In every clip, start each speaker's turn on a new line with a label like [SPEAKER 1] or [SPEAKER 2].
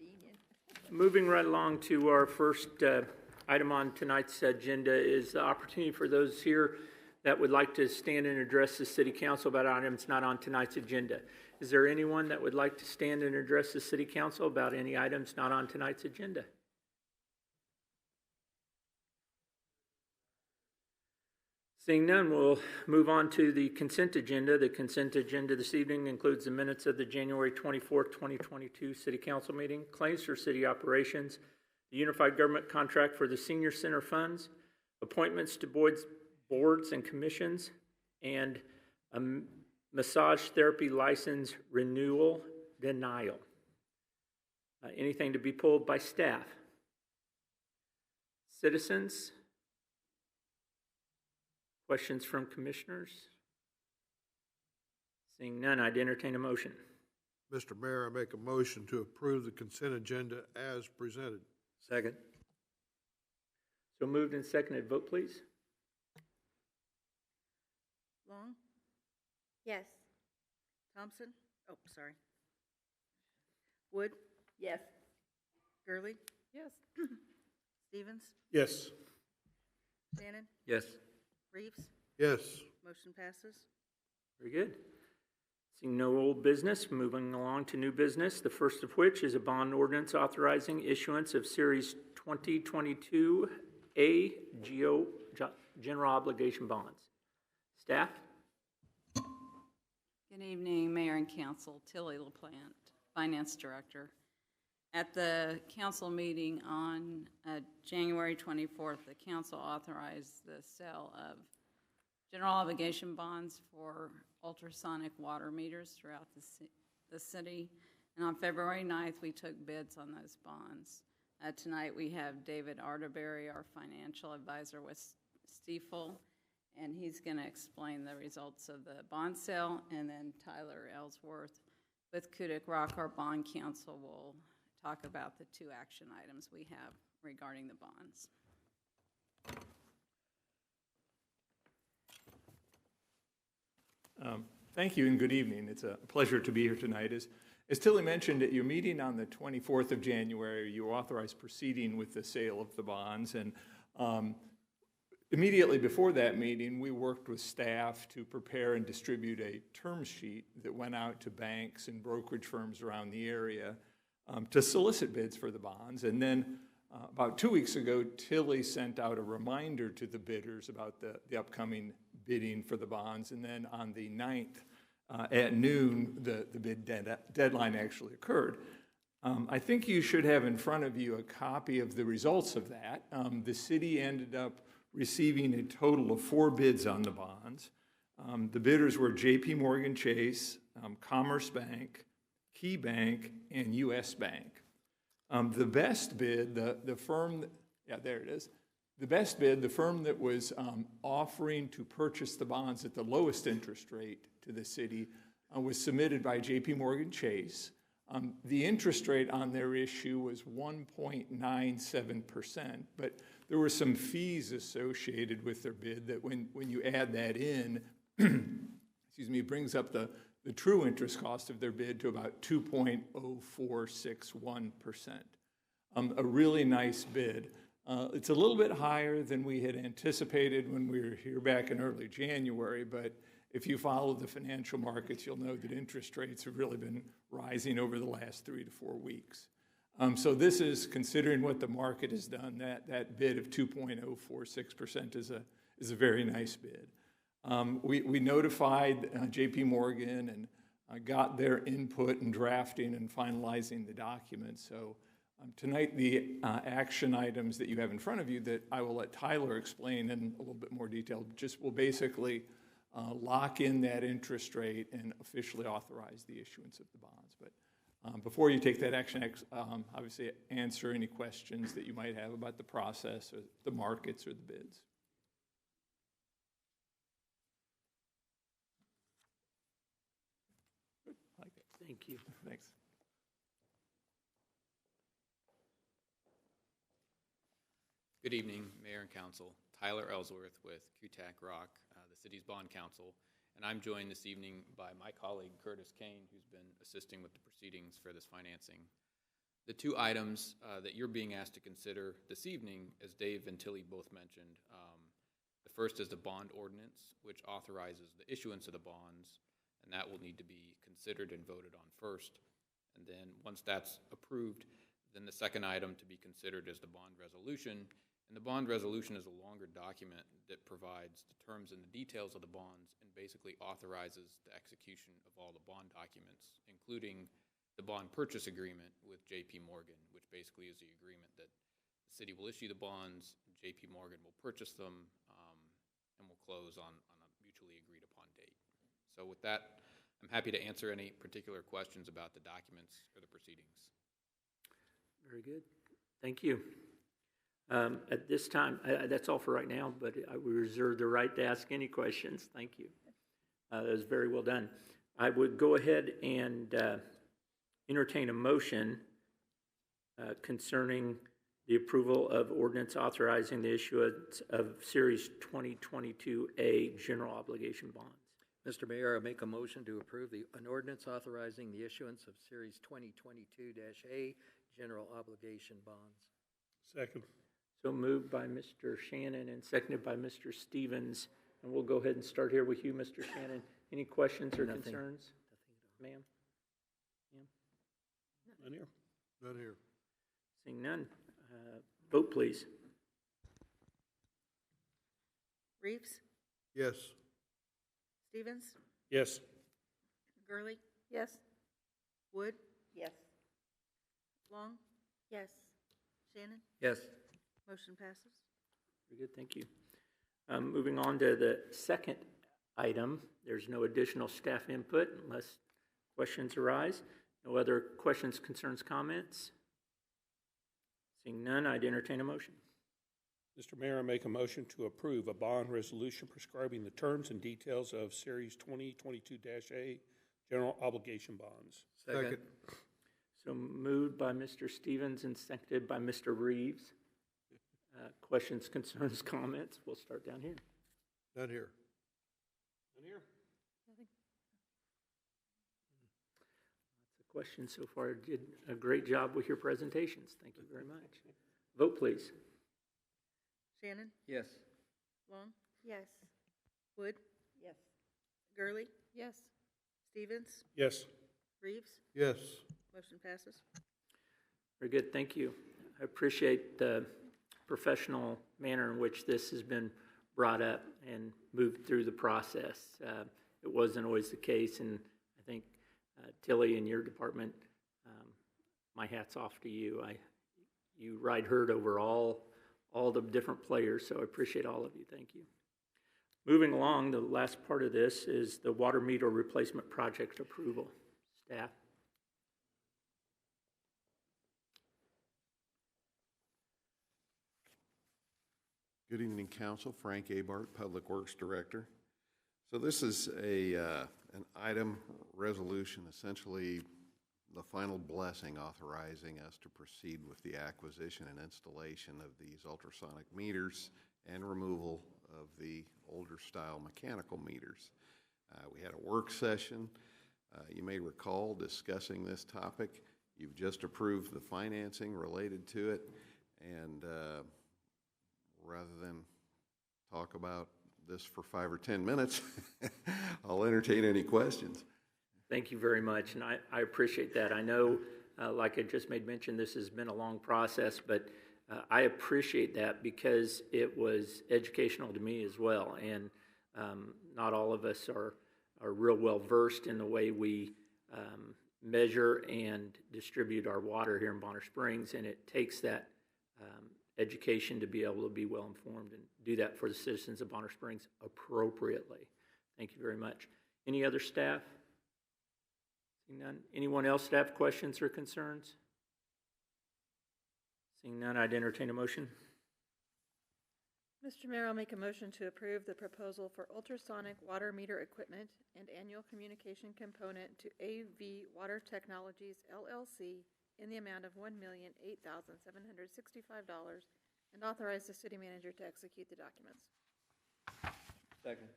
[SPEAKER 1] Convenient.
[SPEAKER 2] Moving right along to our first item on tonight's agenda is the opportunity for those here that would like to stand and address the City Council about items not on tonight's agenda. Is there anyone that would like to stand and address the City Council about any items not on tonight's agenda? Seeing none, we'll move on to the consent agenda. The consent agenda this evening includes the minutes of the January 24th, 2022 City Council meeting, claims for city operations, the Unified Government contract for the Senior Center funds, appointments to boards and commissions, and a massage therapy license renewal denial. Anything to be pulled by staff? Citizens? Questions from commissioners? Seeing none, I'd entertain a motion.
[SPEAKER 3] Mr. Mayor, I make a motion to approve the consent agenda as presented.
[SPEAKER 4] Second.
[SPEAKER 2] So moved and seconded. Vote, please.
[SPEAKER 1] Long? Yes. Thompson? Oh, sorry. Wood? Yes. Gurley?
[SPEAKER 5] Yes.
[SPEAKER 1] Stevens?
[SPEAKER 3] Yes.
[SPEAKER 1] Shannon?
[SPEAKER 4] Yes.
[SPEAKER 1] Reeves?
[SPEAKER 3] Yes.
[SPEAKER 1] Motion passes.
[SPEAKER 2] Very good. Seeing no old business, moving along to new business, the first of which is a bond ordinance authorizing issuance of Series 2022A General Obligation Bonds. Staff?
[SPEAKER 5] Good evening, Mayor and Council. Tilly LaPlante, Finance Director. At the council meeting on January 24th, the council authorized the sale of general obligation bonds for ultrasonic water meters throughout the city. And on February 9th, we took bids on those bonds. Tonight, we have David Arterberry, our financial advisor with Stiefel, and he's going to explain the results of the bond sale. And then Tyler Ellsworth with Kudik Rock, our bond counsel, will talk about the two action items we have regarding the bonds.
[SPEAKER 6] Thank you and good evening. It's a pleasure to be here tonight. As Tilly mentioned, at your meeting on the 24th of January, you authorized proceeding with the sale of the bonds. And immediately before that meeting, we worked with staff to prepare and distribute a term sheet that went out to banks and brokerage firms around the area to solicit bids for the bonds. And then about 2 weeks ago, Tilly sent out a reminder to the bidders about the upcoming bidding for the bonds. And then on the 9th at noon, the bid deadline actually occurred. I think you should have in front of you a copy of the results of that. The city ended up receiving a total of 4 bids on the bonds. The bidders were J.P. Morgan Chase, Commerce Bank, Key Bank, and U.S. Bank. The best bid, the firm, there it is. The best bid, the firm that was offering to purchase the bonds at the lowest interest rate to the city, was submitted by J.P. Morgan Chase. The interest rate on their issue was 1.97%, but there were some fees associated with their bid that when you add that in, excuse me, it brings up the true interest cost of their bid to about 2.0461%. A really nice bid. It's a little bit higher than we had anticipated when we were here back in early January, but if you follow the financial markets, you'll know that interest rates have really been rising over the last 3 to 4 weeks. So this is, considering what the market has done, that bid of 2.046% is a very nice bid. We notified J.P. Morgan and got their input in drafting and finalizing the documents. So tonight, the action items that you have in front of you that I will let Tyler explain in a little bit more detail just will basically lock in that interest rate and officially authorize the issuance of the bonds. But before you take that action, obviously answer any questions that you might have about the process or the markets or the bids.
[SPEAKER 2] Thank you.
[SPEAKER 6] Thanks.
[SPEAKER 7] Good evening, Mayor and Council. Tyler Ellsworth with Kudik Rock, the city's bond counsel, and I'm joined this evening by my colleague Curtis Kane, who's been assisting with the proceedings for this financing. The two items that you're being asked to consider this evening, as Dave and Tilly both mentioned, the first is the bond ordinance, which authorizes the issuance of the bonds, and that will need to be considered and voted on first. And then once that's approved, then the second item to be considered is the bond resolution. And the bond resolution is a longer document that provides the terms and the details of the bonds and basically authorizes the execution of all the bond documents, including the bond purchase agreement with J.P. Morgan, which basically is the agreement that the city will issue the bonds, J.P. Morgan will purchase them, and will close on a mutually agreed upon date. So with that, I'm happy to answer any particular questions about the documents or the proceedings.
[SPEAKER 2] Very good. Thank you. At this time, that's all for right now, but we reserve the right to ask any questions. Thank you. That was very well done. I would go ahead and entertain a motion concerning the approval of ordinance authorizing the issuance of Series 2022A general obligation bonds.
[SPEAKER 4] Mr. Mayor, I make a motion to approve an ordinance authorizing the issuance of Series 2022-A general obligation bonds.
[SPEAKER 3] Second.
[SPEAKER 2] So moved by Mr. Shannon and seconded by Mr. Stevens. And we'll go ahead and start here with you, Mr. Shannon. Any questions or
[SPEAKER 4] Nothing.
[SPEAKER 2] concerns? Ma'am?
[SPEAKER 3] None here. None here.
[SPEAKER 2] Seeing none. Vote, please.
[SPEAKER 1] Reeves,
[SPEAKER 3] Yes.
[SPEAKER 1] Stevens,
[SPEAKER 3] Yes.
[SPEAKER 1] Gurley,
[SPEAKER 5] Yes.
[SPEAKER 1] Wood,
[SPEAKER 5] Yes.
[SPEAKER 1] Long,
[SPEAKER 5] Yes.
[SPEAKER 1] Shannon.
[SPEAKER 4] Yes.
[SPEAKER 1] Motion passes.
[SPEAKER 2] Very good, thank you. Moving on to the second item, there's no additional staff input unless questions arise. No other questions, concerns, comments? Seeing none, I'd entertain a motion.
[SPEAKER 8] Mr. Mayor, I make a motion to approve a bond resolution prescribing the terms and details of Series 2022-A general obligation bonds.
[SPEAKER 3] Second.
[SPEAKER 2] So moved by Mr. Stevens and seconded by Mr. Reeves. Questions, concerns, comments? We'll start down here.
[SPEAKER 3] None here.
[SPEAKER 8] None here.
[SPEAKER 2] Lots of questions so far. Did a great job with your presentations. Thank you very much. Vote, please.
[SPEAKER 1] Shannon,
[SPEAKER 4] Yes.
[SPEAKER 1] Long,
[SPEAKER 5] Yes.
[SPEAKER 1] Wood,
[SPEAKER 5] Yes.
[SPEAKER 1] Gurley,
[SPEAKER 5] Yes.
[SPEAKER 1] Stevens,
[SPEAKER 8] Yes.
[SPEAKER 1] Reeves.
[SPEAKER 3] Yes.
[SPEAKER 1] Motion passes.
[SPEAKER 2] Very good, thank you. I appreciate the professional manner in which this has been brought up and moved through the process. It wasn't always the case, and I think Tilly and your department, my hat's off to you. You ride herd over all the different players, so I appreciate all of you. Thank you. Moving along, the last part of this is the water meter replacement project approval. Staff.
[SPEAKER 9] Good evening, Council. Frank Abart, Public Works Director. So this is an item resolution, essentially the final blessing authorizing us to proceed with the acquisition and installation of these ultrasonic meters and removal of the older style mechanical meters. We had a work session, you may recall, discussing this topic. You've just approved the financing related to it, and rather than talk about this for 5 or 10 minutes, I'll entertain any questions.
[SPEAKER 2] Thank you very much, and I appreciate that. I know, like I just made mention, this has been a long process, but I appreciate that because it was educational to me as well, and not all of us are real well versed in the way we measure and distribute our water here in Bonner Springs, and it takes that education to be able to be well informed and do that for the citizens of Bonner Springs appropriately. Thank you very much. Any other staff? Seeing none. Anyone else have questions or concerns? Seeing none, I'd entertain a motion.
[SPEAKER 10] Mr. Mayor, I'll make a motion to approve the proposal for ultrasonic water meter equipment and annual communication component to AV Water Technologies, LLC, in the amount of $1,008,765 and authorize the city manager to execute the documents.
[SPEAKER 4] Second.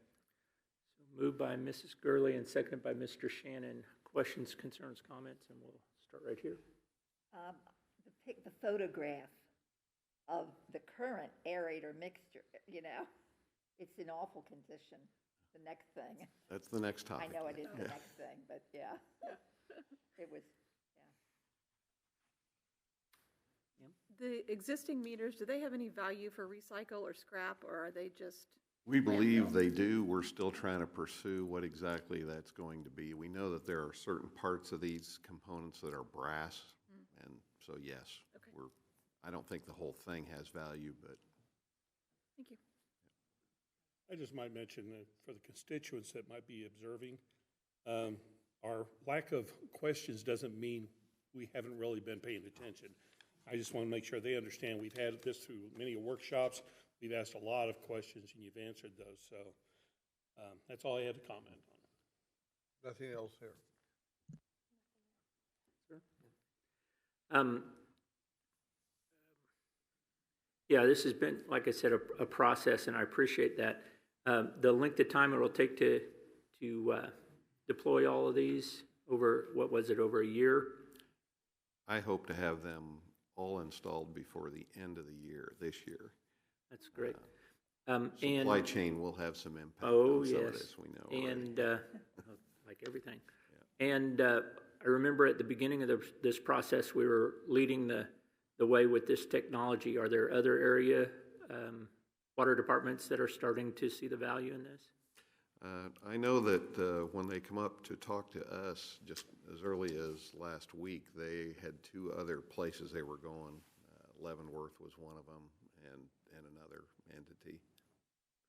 [SPEAKER 2] So moved by Mrs. Gurley and seconded by Mr. Shannon. Questions, concerns, comments, and we'll start right here.
[SPEAKER 11] take the photograph of the current aerator mixture, you know? It's in awful condition, the next thing.
[SPEAKER 9] That's the next topic.
[SPEAKER 11] I know it is the
[SPEAKER 9] Yeah.
[SPEAKER 11] next thing, but yeah. It was, yeah.
[SPEAKER 10] The existing meters, do they have any value for recycle or scrap, or are they just?
[SPEAKER 9] We believe they do. We're still trying to pursue what exactly that's going to be. We know that there are certain parts of these components that are brass, and so yes,
[SPEAKER 10] Okay.
[SPEAKER 9] I don't think the whole thing has value, but
[SPEAKER 10] Thank you.
[SPEAKER 8] I just might mention that for the constituents that might be observing, our lack of questions doesn't mean we haven't really been paying attention. I just want to make sure they understand we've had this through many workshops. We've asked a lot of questions, and you've answered those. So that's all I had to comment on.
[SPEAKER 3] Nothing else here.
[SPEAKER 2] Yeah, this has been, like I said, a process, and I appreciate that. The length of time it will take to deploy all of these over, what was it, over a year?
[SPEAKER 9] I hope to have them all installed before the end of the year, this year.
[SPEAKER 2] That's great.
[SPEAKER 9] Supply chain will have some impact
[SPEAKER 2] Oh,
[SPEAKER 9] on some of
[SPEAKER 2] yes.
[SPEAKER 9] this, we know already.
[SPEAKER 2] And like everything. And I remember at the beginning of this process, we were leading the way with this technology. Are there other area water departments that are starting to see the value in this?
[SPEAKER 9] I know that when they come up to talk to us, just as early as last week, they had two other places they were going. Leavenworth was one of them, and another entity.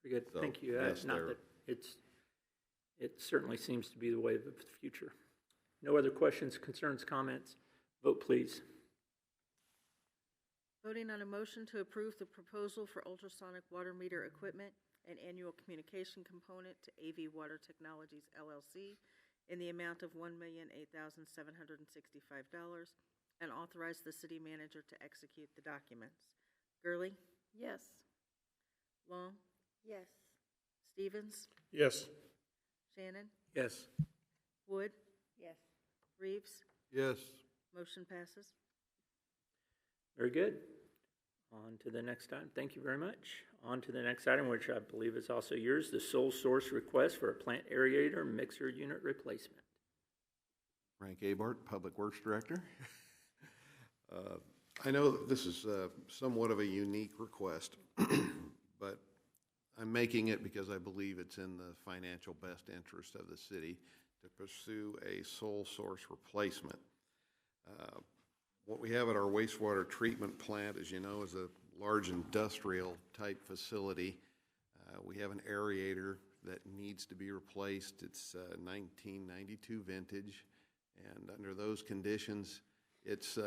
[SPEAKER 2] Very good.
[SPEAKER 9] So,
[SPEAKER 2] Thank you.
[SPEAKER 9] yes,
[SPEAKER 2] Not that it certainly seems to be the way of the future. No other questions, concerns, comments? Vote, please.
[SPEAKER 1] Voting on a motion to approve the proposal for ultrasonic water meter equipment and annual communication component to AV Water Technologies LLC in the amount of $1,008,765 and authorize the city manager to execute the documents. Gurley?
[SPEAKER 10] Yes.
[SPEAKER 1] Long?
[SPEAKER 11] Yes.
[SPEAKER 1] Stevens?
[SPEAKER 8] Yes.
[SPEAKER 1] Shannon?
[SPEAKER 8] Yes.
[SPEAKER 1] Wood?
[SPEAKER 11] Yes.
[SPEAKER 1] Reeves?
[SPEAKER 3] Yes.
[SPEAKER 1] Motion passes.
[SPEAKER 2] Very good. On to the next item. Thank you very much. On to the next item, which I believe is also yours, the sole source request for a plant aerator mixer unit replacement.
[SPEAKER 9] Frank Abart, Public Works Director. I know that this is somewhat of a unique request, but I'm making it because I believe it's in the financial best interest of the city to pursue a sole source replacement. What we have at our wastewater treatment plant, as you know, is a large industrial type facility. We have an aerator that needs to be replaced. It's 1992 vintage, and under those conditions, it's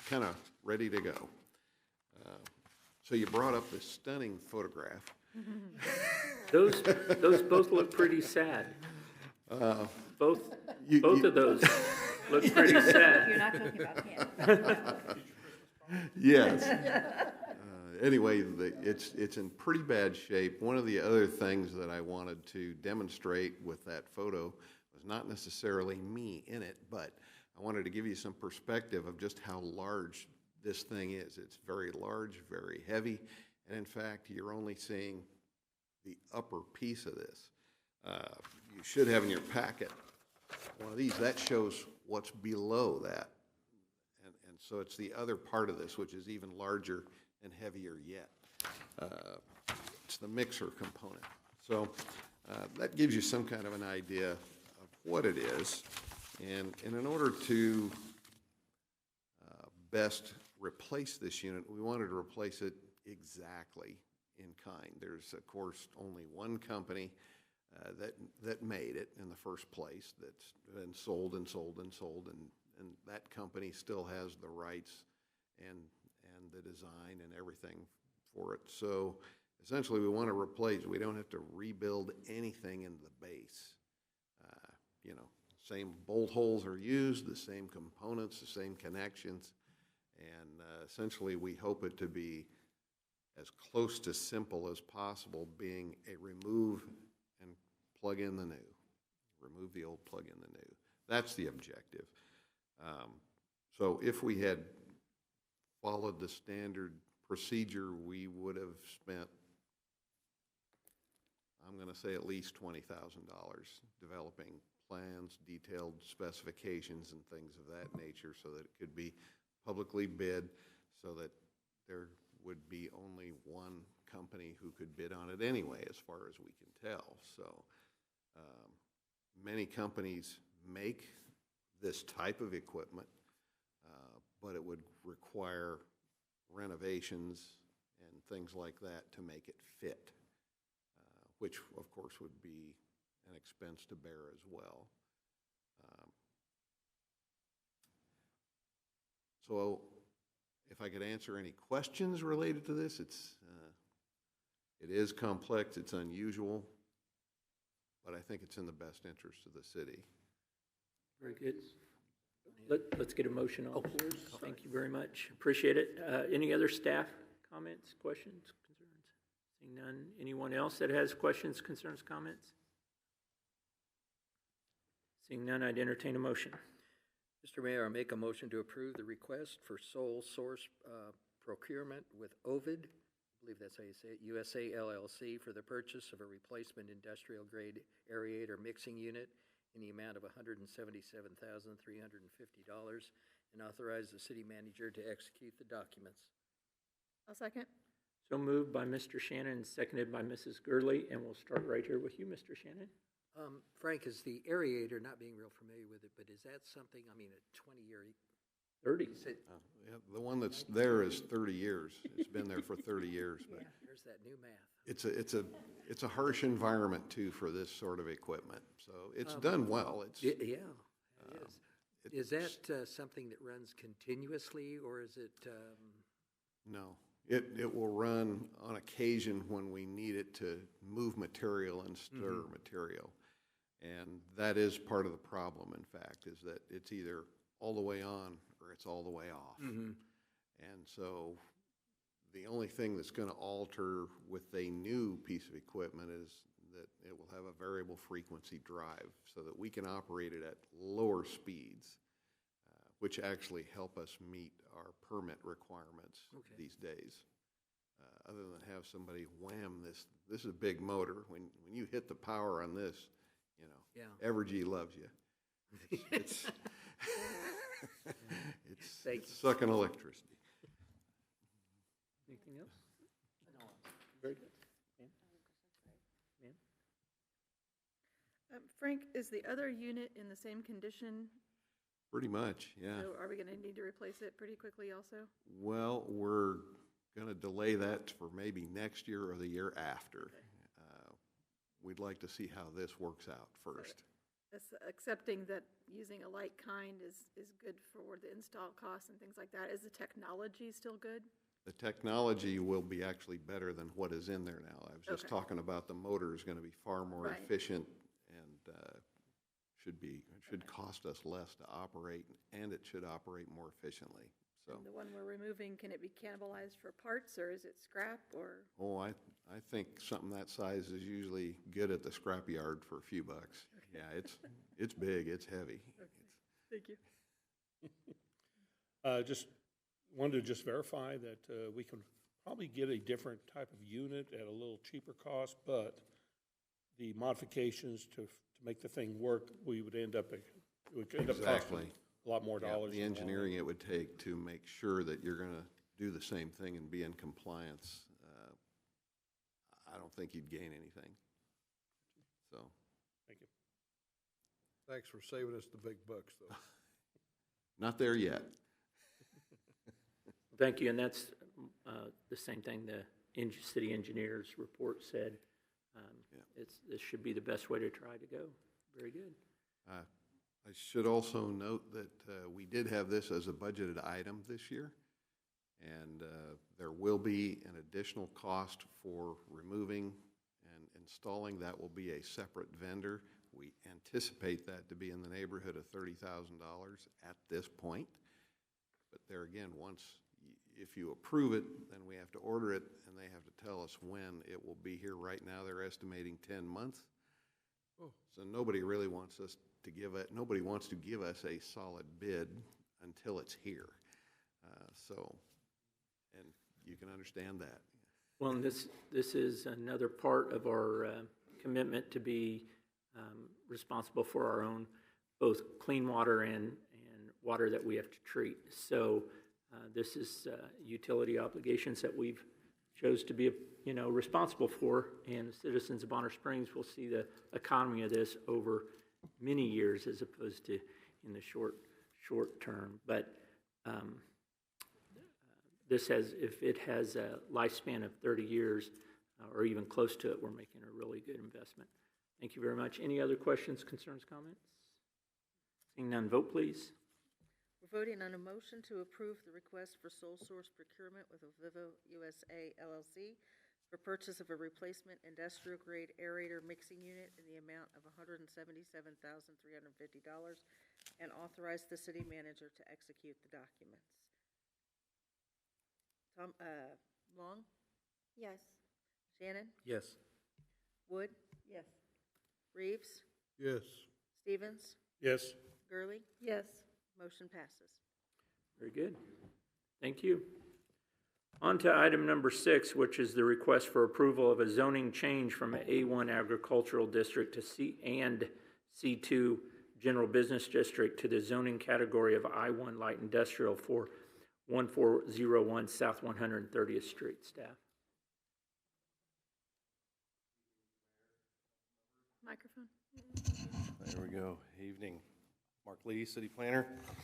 [SPEAKER 9] kind of ready to go. So you brought up this stunning photograph.
[SPEAKER 2] Those both look pretty sad. Both of those look pretty sad.
[SPEAKER 11] You're not talking about him.
[SPEAKER 9] Yes. Anyway, it's in pretty bad shape. One of the other things that I wanted to demonstrate with that photo was not necessarily me in it, but I wanted to give you some perspective of just how large this thing is. It's very large, very heavy, and in fact, you're only seeing the upper piece of this. You should have in your packet one of these. That shows what's below that. And so it's the other part of this, which is even larger and heavier yet. It's the mixer component. So that gives you some kind of an idea of what it is. And in order to best replace this unit, we wanted to replace it exactly in kind. There's, of course, only one company that made it in the first place, that's been sold, and that company still has the rights and the design and everything for it. So essentially, we want to replace. We don't have to rebuild anything in the base. Same bolt holes are used, the same components, the same connections, and essentially, we hope it to be as close to simple as possible, being a remove and plug in the new. Remove the old, plug in the new. That's the objective. So if we had followed the standard procedure, we would have spent, I'm going to say, at least $20,000 developing plans, detailed specifications, and things of that nature so that it could be publicly bid, so that there would be only one company who could bid on it anyway, as far as we can tell. So many companies make this type of equipment, but it would require renovations and things like that to make it fit, which of course would be an expense to bear as well. So if I could answer any questions related to this, it is complex, it's unusual, but I think it's in the best interest of the city.
[SPEAKER 2] Very good. Let's get a motion on the floor. Thank you very much. Appreciate it. Any other staff comments, questions, concerns? Seeing none. Anyone else that has questions, concerns, comments? Seeing none, I'd entertain a motion.
[SPEAKER 4] Mr. Mayor, I make a motion to approve the request for sole source procurement with Ovid, I believe that's how you say it, USA LLC, for the purchase of a replacement industrial grade aerator mixing unit in the amount of $177,350 and authorize the city manager to execute the documents.
[SPEAKER 10] I'll second.
[SPEAKER 2] So moved by Mr. Shannon and seconded by Mrs. Gurley, and we'll start right here with you, Mr. Shannon.
[SPEAKER 4] Frank, is the aerator, not being real familiar with it, but is that something, I mean, a 20-year?
[SPEAKER 2] 30.
[SPEAKER 9] Yeah, the one that's there is 30 years. It's been there for 30 years. But
[SPEAKER 4] There's that new math.
[SPEAKER 9] it's a harsh environment too for this sort of equipment. So it's done well.
[SPEAKER 4] Yeah, it is. Is that something that runs continuously, or is it?
[SPEAKER 9] No, it will run on occasion when we need it to move material and stir material. And that is part of the problem, in fact, is that it's either all the way on or it's all the way off. And so the only thing that's going to alter with a new piece of equipment is that it will have a variable frequency drive so that we can operate it at lower speeds, which actually help us meet our permit requirements these days. Other than have somebody wham this is a big motor. When you hit the power on this, you know, Evergy loves you. It's sucking electricity.
[SPEAKER 2] Anything else? No. Very good. Ma'am?
[SPEAKER 10] Frank, is the other unit in the same condition?
[SPEAKER 9] Pretty much, yeah.
[SPEAKER 10] So are we going to need to replace it pretty quickly also?
[SPEAKER 9] Well, we're going to delay that for maybe next year or the year after. We'd like to see how this works out first.
[SPEAKER 10] Accepting that using a like kind is good for the install costs and things like that. Is the technology still good?
[SPEAKER 9] The technology will be actually better than what is in there now. I was just talking about the motor is going to be far more efficient and should cost us less to operate, and it should operate more efficiently. So
[SPEAKER 10] and the one we're removing, can it be cannibalized for parts, or is it scrap, or?
[SPEAKER 9] Oh, I think something that size is usually good at the scrap yard for a few bucks. Yeah, it's big, it's heavy.
[SPEAKER 10] Thank you.
[SPEAKER 8] Just wanted to verify that we can probably get a different type of unit at a little cheaper cost, but the modifications to make the thing work, we would end up costing a lot more dollars.
[SPEAKER 9] The engineering it would take to make sure that you're going to do the same thing and be in compliance, I don't think you'd gain anything. So,
[SPEAKER 8] thank you.
[SPEAKER 3] Thanks for saving us the big bucks, though.
[SPEAKER 2] Not there yet. Thank you, and that's the same thing the city engineer's report said. This should be the best way to try to go. Very good.
[SPEAKER 9] I should also note that we did have this as a budgeted item this year, and there will be an additional cost for removing and installing. That will be a separate vendor. We anticipate that to be in the neighborhood of $30,000 at this point. But there again, if you approve it, then we have to order it, and they have to tell us when it will be here. Right now, they're estimating 10 months. So nobody really wants us to nobody wants to give us a solid bid until it's here. And you can understand that.
[SPEAKER 2] Well, and this is another part of our commitment to be responsible for our own, both clean water and water that we have to treat. So this is utility obligations that we've chose to be, responsible for, and the citizens of Bonner Springs will see the economy of this over many years as opposed to in the short term. But this has, if it has a lifespan of 30 years or even close to it, we're making a really good investment. Thank you very much. Any other questions, concerns, comments? Seeing none, vote please.
[SPEAKER 1] We're voting on a motion to approve the request for sole source procurement with Ovivo USA LLC for purchase of a replacement industrial grade aerator mixing unit in the amount of $177,350 and authorize the city manager to execute the documents. Long?
[SPEAKER 10] Yes.
[SPEAKER 1] Shannon?
[SPEAKER 4] Yes.
[SPEAKER 1] Wood?
[SPEAKER 11] Yes.
[SPEAKER 1] Reeves?
[SPEAKER 3] Yes.
[SPEAKER 1] Stevens?
[SPEAKER 8] Yes.
[SPEAKER 1] Gurley?
[SPEAKER 10] Yes.
[SPEAKER 1] Motion passes.
[SPEAKER 2] Very good. Thank you. On to item number 6, which is the request for approval of a zoning change from an A1 agricultural district to C2 general business district to the zoning category of I1 light industrial for 1401 South 130th Street. Staff.
[SPEAKER 10] Microphone.
[SPEAKER 12] There we go. Evening. Mark Lee, City Planner. Hope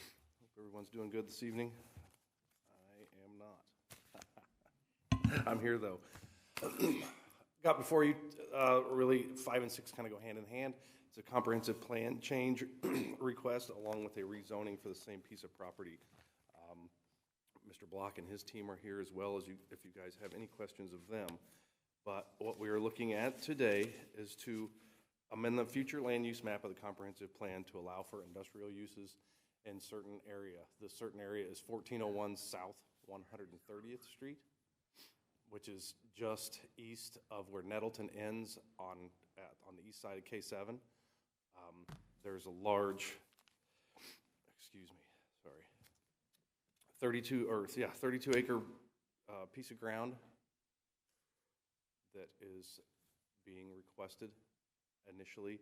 [SPEAKER 12] everyone's doing good this evening. I am not. I'm here, though. Got before you, really, 5 and 6 kind of go hand in hand. It's a comprehensive plan change request along with a rezoning for the same piece of property. Mr. Block and his team are here as well as you, if you guys have any questions of them. But what we are looking at today is to amend the future land use map of the comprehensive plan to allow for industrial uses in certain area. The certain area is 1401 South 130th Street, which is just east of where Nettleton ends on the east side of K7. There's a large, 32 acre piece of ground that is being requested. Initially,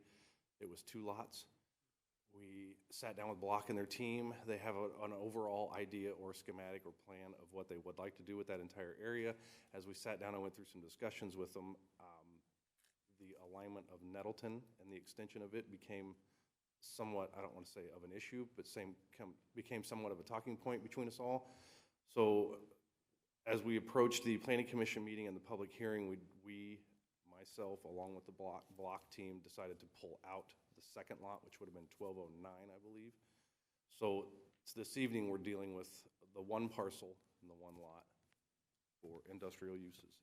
[SPEAKER 12] it was 2 lots. We sat down with Block and their team. They have an overall idea or schematic or plan of what they would like to do with that entire area. As we sat down and went through some discussions with them, the alignment of Nettleton and the extension of it became somewhat, I don't want to say of an issue, but became somewhat of a talking point between us all. So as we approached the Planning Commission meeting and the public hearing, myself, along with the block team, decided to pull out the second lot, which would have been 1209, I believe. So this evening, we're dealing with the one parcel and the one lot for industrial uses.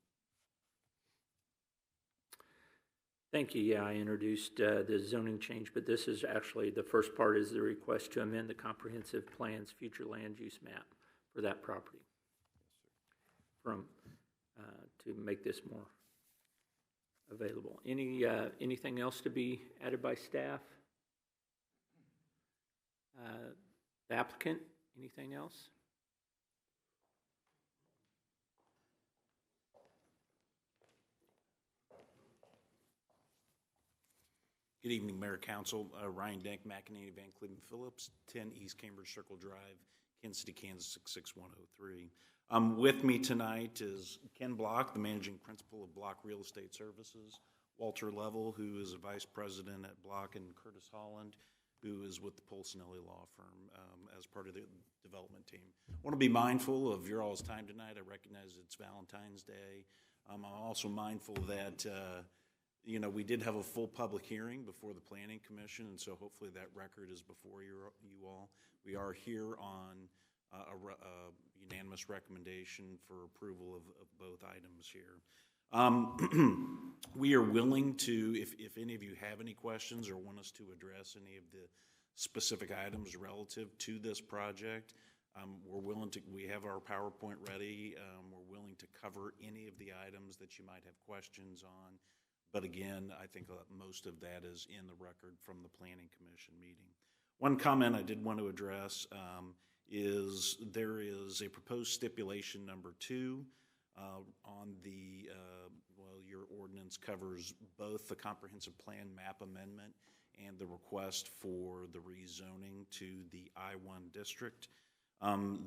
[SPEAKER 2] Thank you. Yeah, I introduced the zoning change, but this is actually, the first part is the request to amend the comprehensive plan's future land use map for that property. Yes, sir. To make this more available. Anything else to be added by staff? The applicant, anything else?
[SPEAKER 13] Good evening, Mayor, Council. Ryan Dank, McEnany, Van Cleveland Phillips, 10 East Cambridge Circle Drive, Kansas City, Kansas 66103. With me tonight is Ken Block, the Managing Principal of Block Real Estate Services, Walter Level, who is a Vice President at Block, and Curtis Holland, who is with the Polsinelli Law Firm as part of the development team. I want to be mindful of your all's time tonight. I recognize it's Valentine's Day. I'm also mindful that we did have a full public hearing before the Planning Commission, and so hopefully that record is before you all. We are here on a unanimous recommendation for approval of both items here. We are willing to, if any of you have any questions or want us to address any of the specific items relative to this project, we're willing to, we have our PowerPoint ready. We're willing to cover any of the items that you might have questions on. But again, I think most of that is in the record from the Planning Commission meeting. One comment I did want to address is there is a proposed stipulation number 2 on the, well, your ordinance covers both the comprehensive plan map amendment and the request for the rezoning to the I-1 district.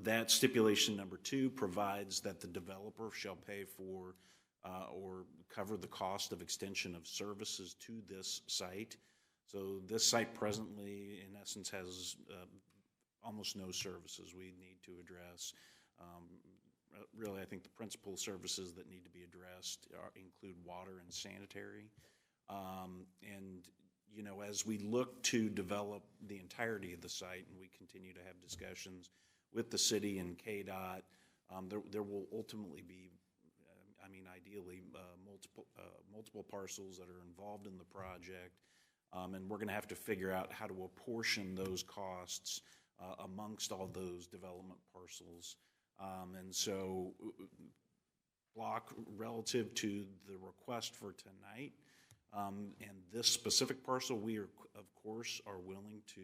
[SPEAKER 13] That stipulation number 2 provides that the developer shall pay for or cover the cost of extension of services to this site. So this site presently, in essence, has almost no services we need to address. Really, I think the principal services that need to be addressed include water and sanitary. And, you know, as we look to develop the entirety of the site, and we continue to have discussions with the city and KDOT, there will ultimately be, ideally, multiple parcels that are involved in the project. And we're going to have to figure out how to apportion those costs amongst all those development parcels. And so, Block, relative to the request for tonight, and this specific parcel, we are, of course, are willing to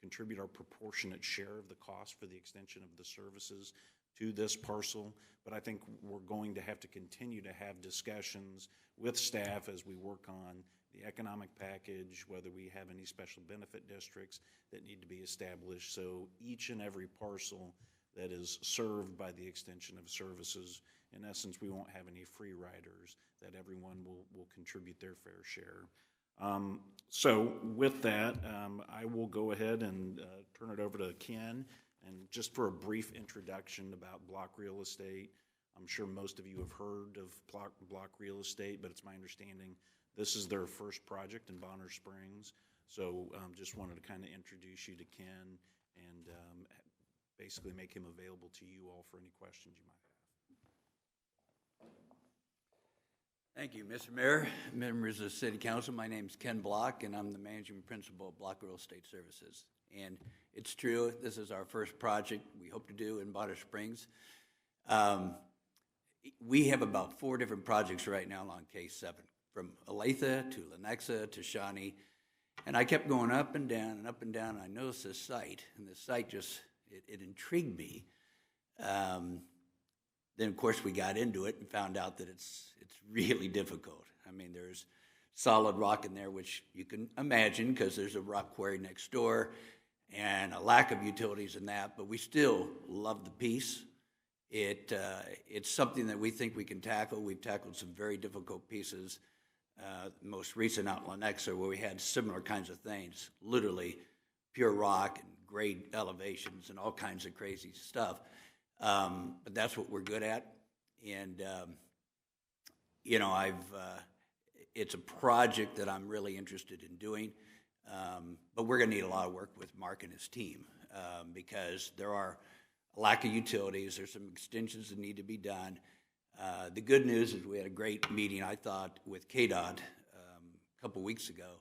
[SPEAKER 13] contribute our proportionate share of the cost for the extension of the services to this parcel. But I think we're going to have to continue to have discussions with staff as we work on the economic package, whether we have any special benefit districts that need to be established. So each and every parcel that is served by the extension of services, in essence, we won't have any free riders, that everyone will contribute their fair share. So with that, I will go ahead and turn it over to Ken. And just for a brief introduction about Block Real Estate, I'm sure most of you have heard of Block Real Estate, but it's my understanding this is their first project in Bonner Springs. So just wanted to kind of introduce you to Ken and basically make him available to you all for any questions you might have.
[SPEAKER 14] Thank you, Mr. Mayor, members of the City Council. My name is Ken Block, and I'm the Managing Principal of Block Real Estate Services. And it's true, this is our first project we hope to do in Bonner Springs. We have about 4 different projects right now along K7, from Olathe to Lenexa to Shawnee. And I kept going up and down and up and down. And I noticed this site, and this site just, it intrigued me. Then, of course, we got into it and found out that it's really difficult. I mean, there's solid rock in there, which you can imagine because there's a rock quarry next door and a lack of utilities in that, but we still love the piece. It's something that we think we can tackle. We've tackled some very difficult pieces. Most recent out in Lenexa, where we had similar kinds of things, literally pure rock and grade elevations and all kinds of crazy stuff. But that's what we're good at. And, you know, it's a project that I'm really interested in doing. But we're going to need a lot of work with Mark and his team because there are a lack of utilities. There's some extensions that need to be done. The good news is we had a great meeting, I thought, with KDOT a couple weeks ago.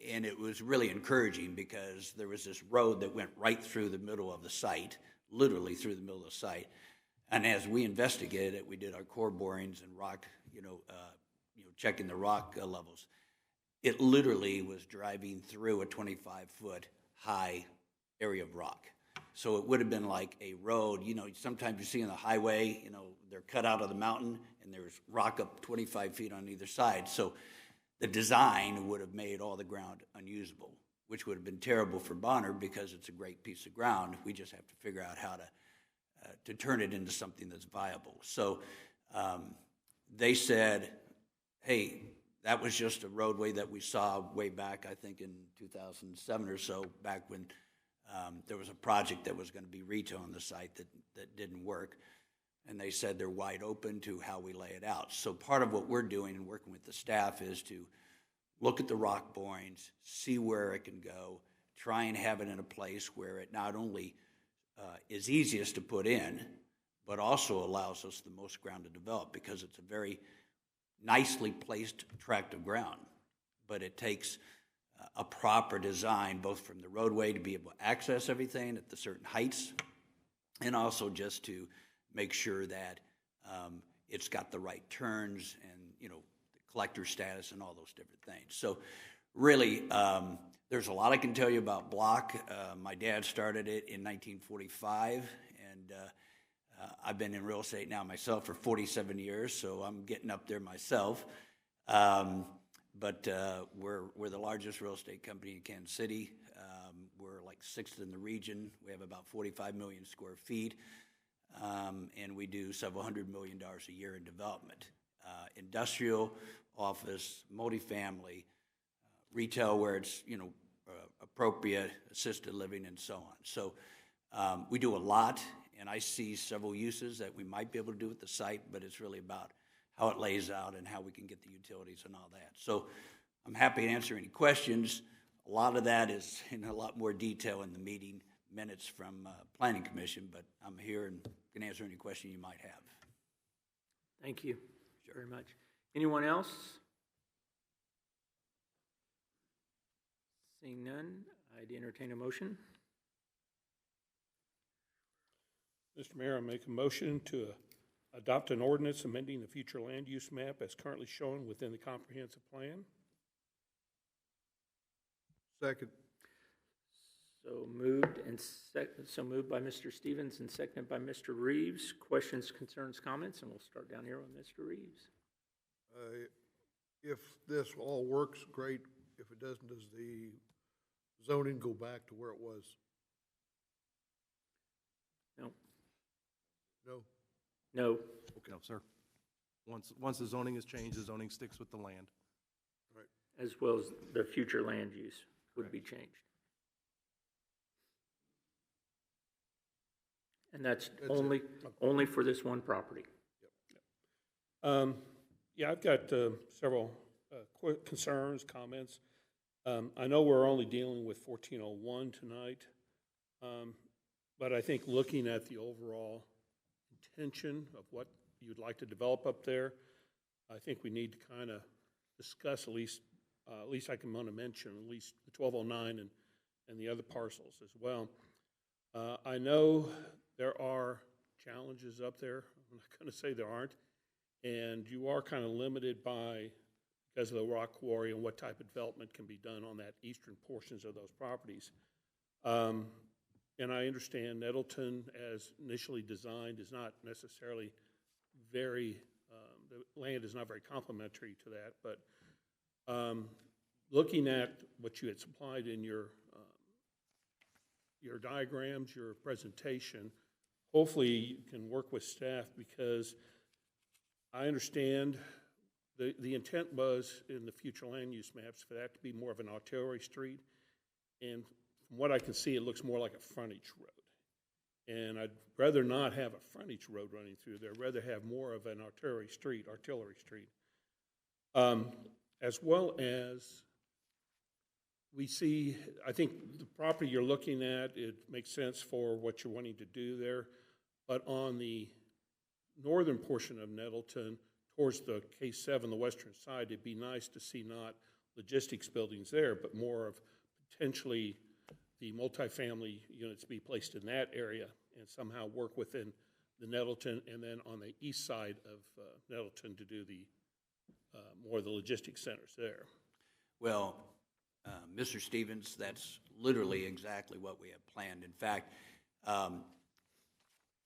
[SPEAKER 14] And it was really encouraging because there was this road that went right through the middle of the site, literally through the middle of the site. And as we investigated it, we did our core borings and rock, checking the rock levels. It literally was driving through a 25-foot high area of rock. So it would have been like a road, sometimes you see on the highway, they're cut out of the mountain and there's rock up 25 feet on either side. So the design would have made all the ground unusable, which would have been terrible for Bonner because it's a great piece of ground. We just have to figure out how to turn it into something that's viable. So they said, hey, that was just a roadway that we saw way back, I think in 2007 or so, back when there was a project that was going to be retail on the site that didn't work. And they said they're wide open to how we lay it out. So part of what we're doing and working with the staff is to look at the rock borings, see where it can go, try and have it in a place where it not only is easiest to put in, but also allows us the most ground to develop because it's a very nicely placed tract of ground. But it takes a proper design, both from the roadway to be able to access everything at the certain heights, and also just to make sure that it's got the right turns and, the collector status and all those different things. So really, There's a lot I can tell you about block. My dad started it in 1945, and I've been in real estate now myself for 47 years, so I'm getting up there myself. But we're the largest real estate company in Kansas City. We're like 6th in the region. We have about 45 million square feet, and we do several $100 million a year in development. Industrial, office, multifamily, retail where it's, appropriate, assisted living, and so on. So we do a lot, and I see several uses that we might be able to do at the site, but it's really about how it lays out and how we can get the utilities and all that. So I'm happy to answer any questions. A lot of that is in a lot more detail in the meeting minutes from Planning Commission, but I'm here and can answer any question you might have.
[SPEAKER 2] Thank you very much. Anyone else? Seeing none, I'd entertain a motion.
[SPEAKER 8] Mr. Mayor, I make a motion to adopt an ordinance amending the future land use map as currently shown within the comprehensive plan.
[SPEAKER 3] Second.
[SPEAKER 2] So moved by Mr. Stevens and seconded by Mr. Reeves. Questions, concerns, comments, and we'll start down here with Mr. Reeves.
[SPEAKER 3] If this all works, great. If it doesn't, does the zoning go back to where it was?
[SPEAKER 2] No.
[SPEAKER 3] No?
[SPEAKER 2] No.
[SPEAKER 12] Okay, no, sir. Once the zoning is changed, the zoning sticks with the land.
[SPEAKER 3] Right.
[SPEAKER 2] As well as the future land use would be changed. And that's only for this one property.
[SPEAKER 8] Yeah, I've got several quick concerns, comments. I know we're only dealing with 1401 tonight, but I think looking at the overall intention of what you'd like to develop up there, I think we need to kind of discuss at least I can want to mention at least the 1209 and the other parcels as well. I know there are challenges up there. I'm not going to say there aren't. And you are kind of limited because of the rock quarry and what type of development can be done on that eastern portions of those properties. And I understand Nettleton, as initially designed, is not necessarily the land is not very complementary to that. But looking at what you had supplied in your diagrams, your presentation, hopefully you can work with staff, because I understand the intent was in the future land use maps for that to be more of an arterial street. And from what I can see, it looks more like a frontage road. And I'd rather not have a frontage road running through there. I'd rather have more of an arterial street. As well as we see, I think the property you're looking at, it makes sense for what you're wanting to do there. But on the northern portion of Nettleton, towards the K7, the western side, it'd be nice to see not logistics buildings there, but more of potentially the multifamily units be placed in that area and somehow work within the Nettleton, and then on the east side of Nettleton to do the more of the logistics centers there.
[SPEAKER 14] Well, Mr. Stevens, that's literally exactly what we have planned. In fact,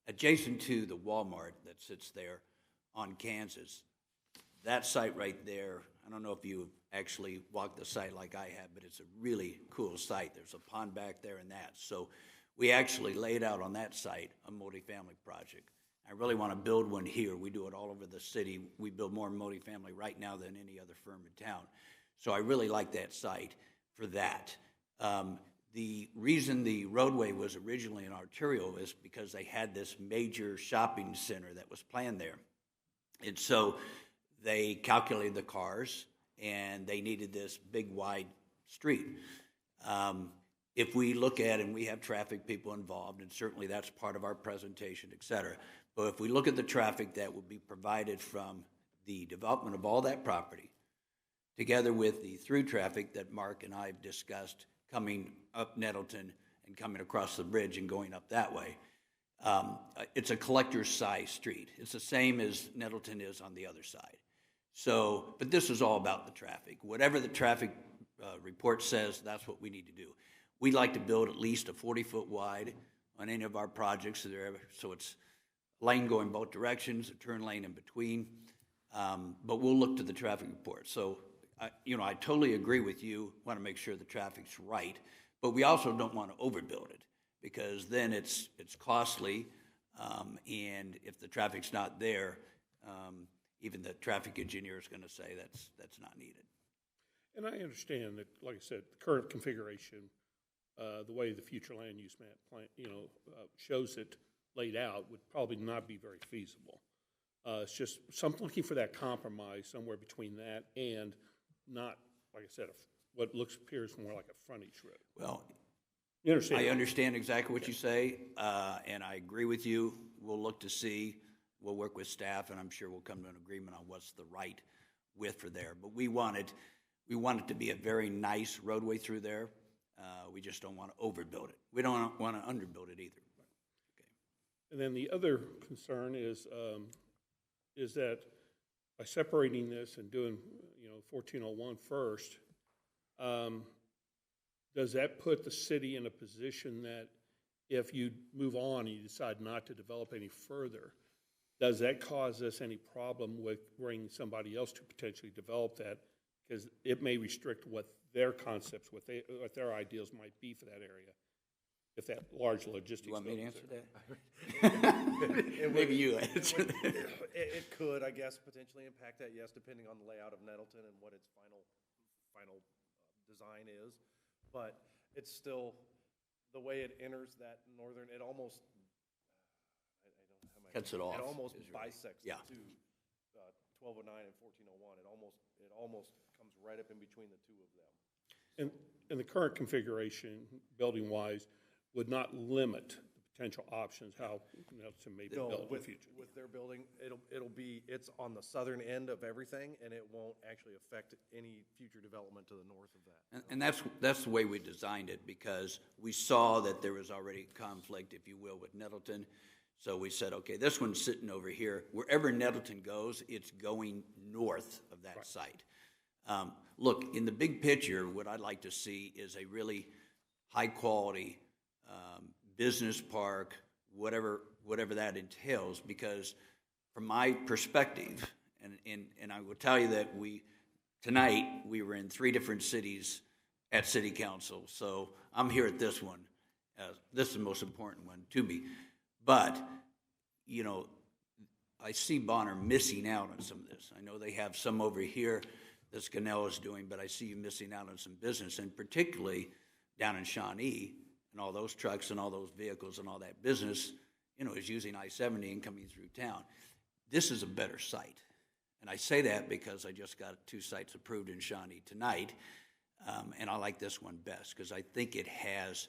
[SPEAKER 14] adjacent to the Walmart that sits there on Kansas, that site right there, I don't know if you actually walked the site like I have, but it's a really cool site. There's a pond back there and that. So we actually laid out on that site a multifamily project. I really want to build one here. We do it all over the city. We build more multifamily right now than any other firm in town. So I really like that site for that. The reason the roadway was originally an arterial is because they had this major shopping center that was planned there. And so they calculated the cars, and they needed this big, wide street. If we look at, and we have traffic people involved, and certainly that's part of our presentation, et cetera, but if we look at the traffic that would be provided from the development of all that property, together with the through traffic that Mark and I have discussed coming up Nettleton and coming across the bridge and going up that way, it's a collector's size street. It's the same as Nettleton is on the other side. So, but this is all about the traffic. Whatever the traffic report says that's what we need to do. We'd like to build at least a 40-foot wide on any of our projects, so it's lane going both directions, a turn lane in between, but we'll look to the traffic report. So, I totally agree with you, want to make sure the traffic's right, but we also don't want to overbuild it, because then it's costly, and if the traffic's not there, even the traffic engineer is going to say that's not needed.
[SPEAKER 8] And I understand that, like I said, the current configuration, the way the future land use map plan, shows it laid out would probably not be very feasible. It's just looking for that compromise somewhere between that and not, like I said, what appears more like a frontage road.
[SPEAKER 14] Well,
[SPEAKER 8] you understand?
[SPEAKER 14] I understand exactly what you say, and I agree with you. We'll look to see. We'll work with staff, and I'm sure we'll come to an agreement on what's the right width for there. But we want it to be a very nice roadway through there. We just don't want to overbuild it. We don't want to underbuild it either. Okay.
[SPEAKER 8] And then the other concern is that by separating this and doing 1401 first, does that put the city in a position that if you move on and you decide not to develop any further, does that cause us any problem with bringing somebody else to potentially develop that? Because it may restrict what their concepts, what their ideals might be for that area, if that large logistics.
[SPEAKER 14] You want me to answer
[SPEAKER 12] that?
[SPEAKER 14] Maybe you answer that.
[SPEAKER 12] It could, I guess, potentially impact that, yes, depending on the layout of Nettleton and what its final design is. But it's still, the way it enters that northern, it almost,
[SPEAKER 14] cuts it off.
[SPEAKER 12] It almost bisects the two, 1209 and 1401. It almost comes right up in between the two of them.
[SPEAKER 8] And the current configuration, building-wise, would not limit the potential options how Nelson may be built in the future.
[SPEAKER 12] With their building, it's on the southern end of everything, and it won't actually affect any future development to the north of that.
[SPEAKER 14] And that's the way we designed it, because we saw that there was already conflict, if you will, with Nettleton. So we said, okay, this one's sitting over here. Wherever Nettleton goes, it's going north of that site. Look, in the big picture, what I'd like to see is a really high-quality business park, whatever that entails, because from my perspective, and I will tell you that tonight we were in 3 different cities at City Council, so I'm here at this one. This is the most important one to me. But, I see Bonner missing out on some of this. I know they have some over here that Scannell is doing, but I see you missing out on some business, and particularly down in Shawnee, and all those trucks and all those vehicles and all that business, is using I-70 and coming through town. This is a better site. And I say that because I just got 2 sites approved in Shawnee tonight, and I like this one best because I think it has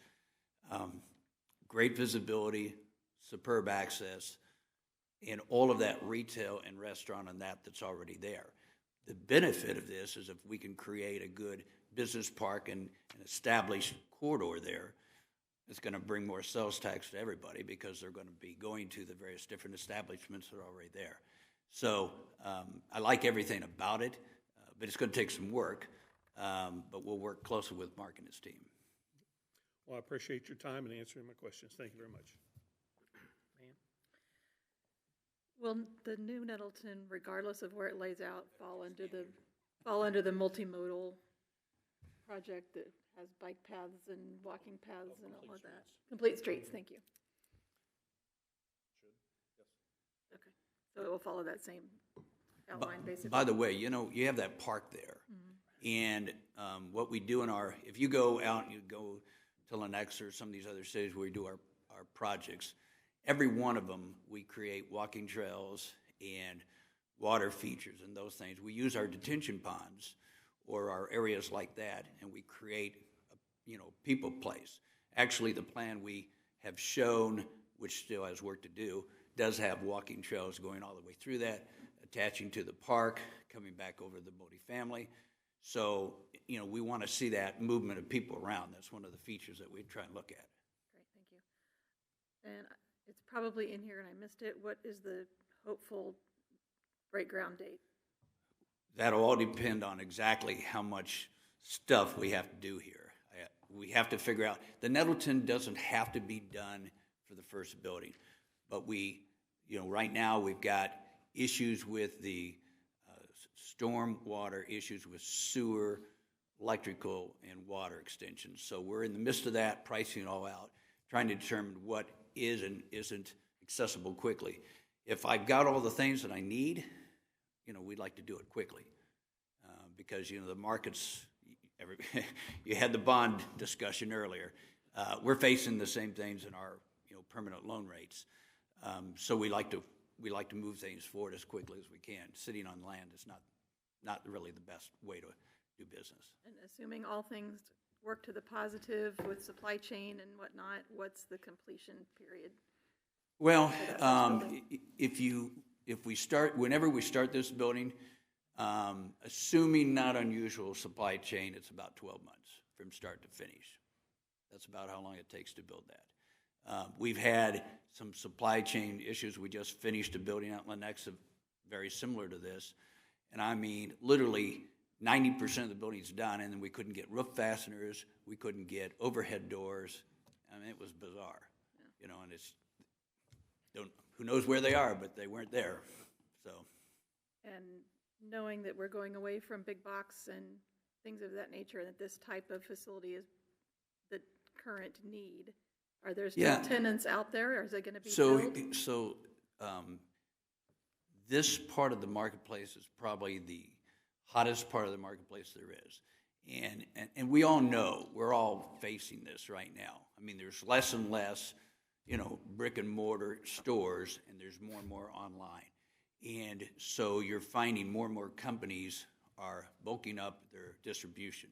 [SPEAKER 14] great visibility, superb access, and all of that retail and restaurant and that's already there. The benefit of this is if we can create a good business park and an established corridor there, it's going to bring more sales tax to everybody because they're going to be going to the various different establishments that are already there. So I like everything about it, but it's going to take some work, but we'll work closely with Mark and his team.
[SPEAKER 8] Well, I appreciate your time and answering my questions. Thank you very much.
[SPEAKER 10] Will the new Nettleton, regardless of where it lays out, fall under the multimodal project that has bike paths and walking paths and all of that? Complete streets, thank you. Okay, so it will follow that same outline, basically.
[SPEAKER 14] By the way, you have that park there, and what we do if you go out and you go to Lenexa or some of these other cities where we do our projects, every one of them, we create walking trails and water features and those things. We use our detention ponds or our areas like that, and we create a people place. Actually, the plan we have shown, which still has work to do, does have walking trails going all the way through that, attaching to the park, coming back over the multifamily. So, we want to see that movement of people around. That's one of the features that we try and look at.
[SPEAKER 10] Great, thank you. And it's probably in here and I missed it. What is the hopeful break ground date?
[SPEAKER 14] That'll all depend on exactly how much stuff we have to do here. We have to figure out, the Nettleton doesn't have to be done for the first building, but right now we've got issues with the storm water, issues with sewer, electrical, and water extensions. So we're in the midst of that, pricing it all out, trying to determine what is and isn't accessible quickly. If I've got all the things that I need, we'd like to do it quickly because, the market's, you had the bond discussion earlier. We're facing the same things in our, permanent loan rates. So we like to move things forward as quickly as we can. Sitting on land is not really the best way to do business.
[SPEAKER 10] And assuming all things work to the positive with supply chain and whatnot, what's the completion period?
[SPEAKER 14] Well, whenever we start this building, assuming not unusual supply chain, it's about 12 months from start to finish. That's about how long it takes to build that. We've had some supply chain issues. We just finished a building out in Lenexa very similar to this. And I mean, literally 90% of the building's done, and then we couldn't get roof fasteners. We couldn't get overhead doors. I mean, it was bizarre, and who knows where they are, but they weren't there, so.
[SPEAKER 10] And knowing that we're going away from big box and things of that nature, and that this type of facility is the current need, are there still tenants out there, or is it going to be filled?
[SPEAKER 14] So this part of the marketplace is probably the hottest part of the marketplace there is. And we all know, we're all facing this right now. I mean, there's less and less, brick and mortar stores, and there's more and more online. And so you're finding more and more companies are bulking up their distribution.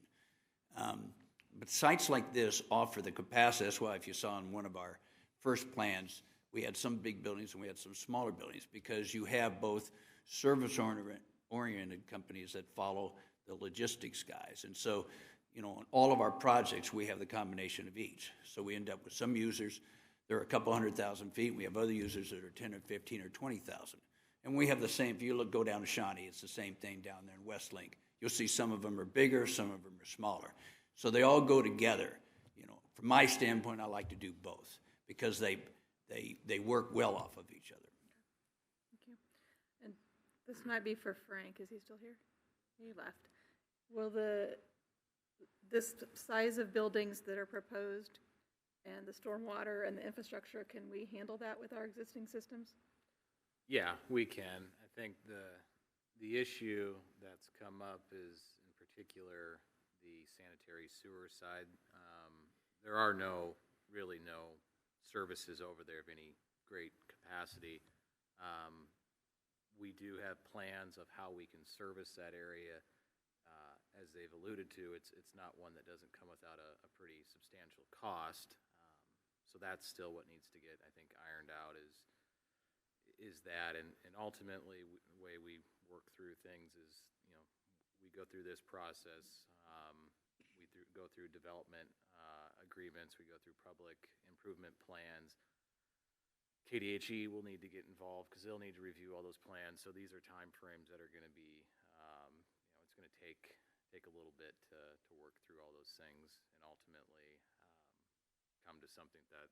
[SPEAKER 14] But sites like this offer the capacity. That's why if you saw in one of our first plans, we had some big buildings and we had some smaller buildings, because you have both service-oriented companies that follow the logistics guys. And so, on all of our projects, we have the combination of each. So we end up with some users, they're a couple 100,000 feet. We have other users that are 10 or 15 or 20,000. And we have the same, if you go down to Shawnee, it's the same thing down there in Westlink. You'll see some of them are bigger, some of them are smaller. So they all go together. From my standpoint, I like to do both because they work well off of each other.
[SPEAKER 10] Thank you. And this might be for Frank. Is he still here? He left. Will this size of buildings that are proposed and the stormwater and the infrastructure, can we handle that with our existing systems?
[SPEAKER 7] Yeah, we can. I think the issue that's come up is, in particular, the sanitary sewer side. There are really no services over there of any great capacity. We do have plans of how we can service that area. As they've alluded to, it's not one that doesn't come without a pretty substantial cost. So that's still what needs to get, I think, ironed out is that. And ultimately, the way we work through things is, we go through this process. We go through development agreements. We go through public improvement plans. KDHE will need to get involved because they'll need to review all those plans. So these are time frames that are going to be, it's going to take a little bit to work through all those things and ultimately come to something that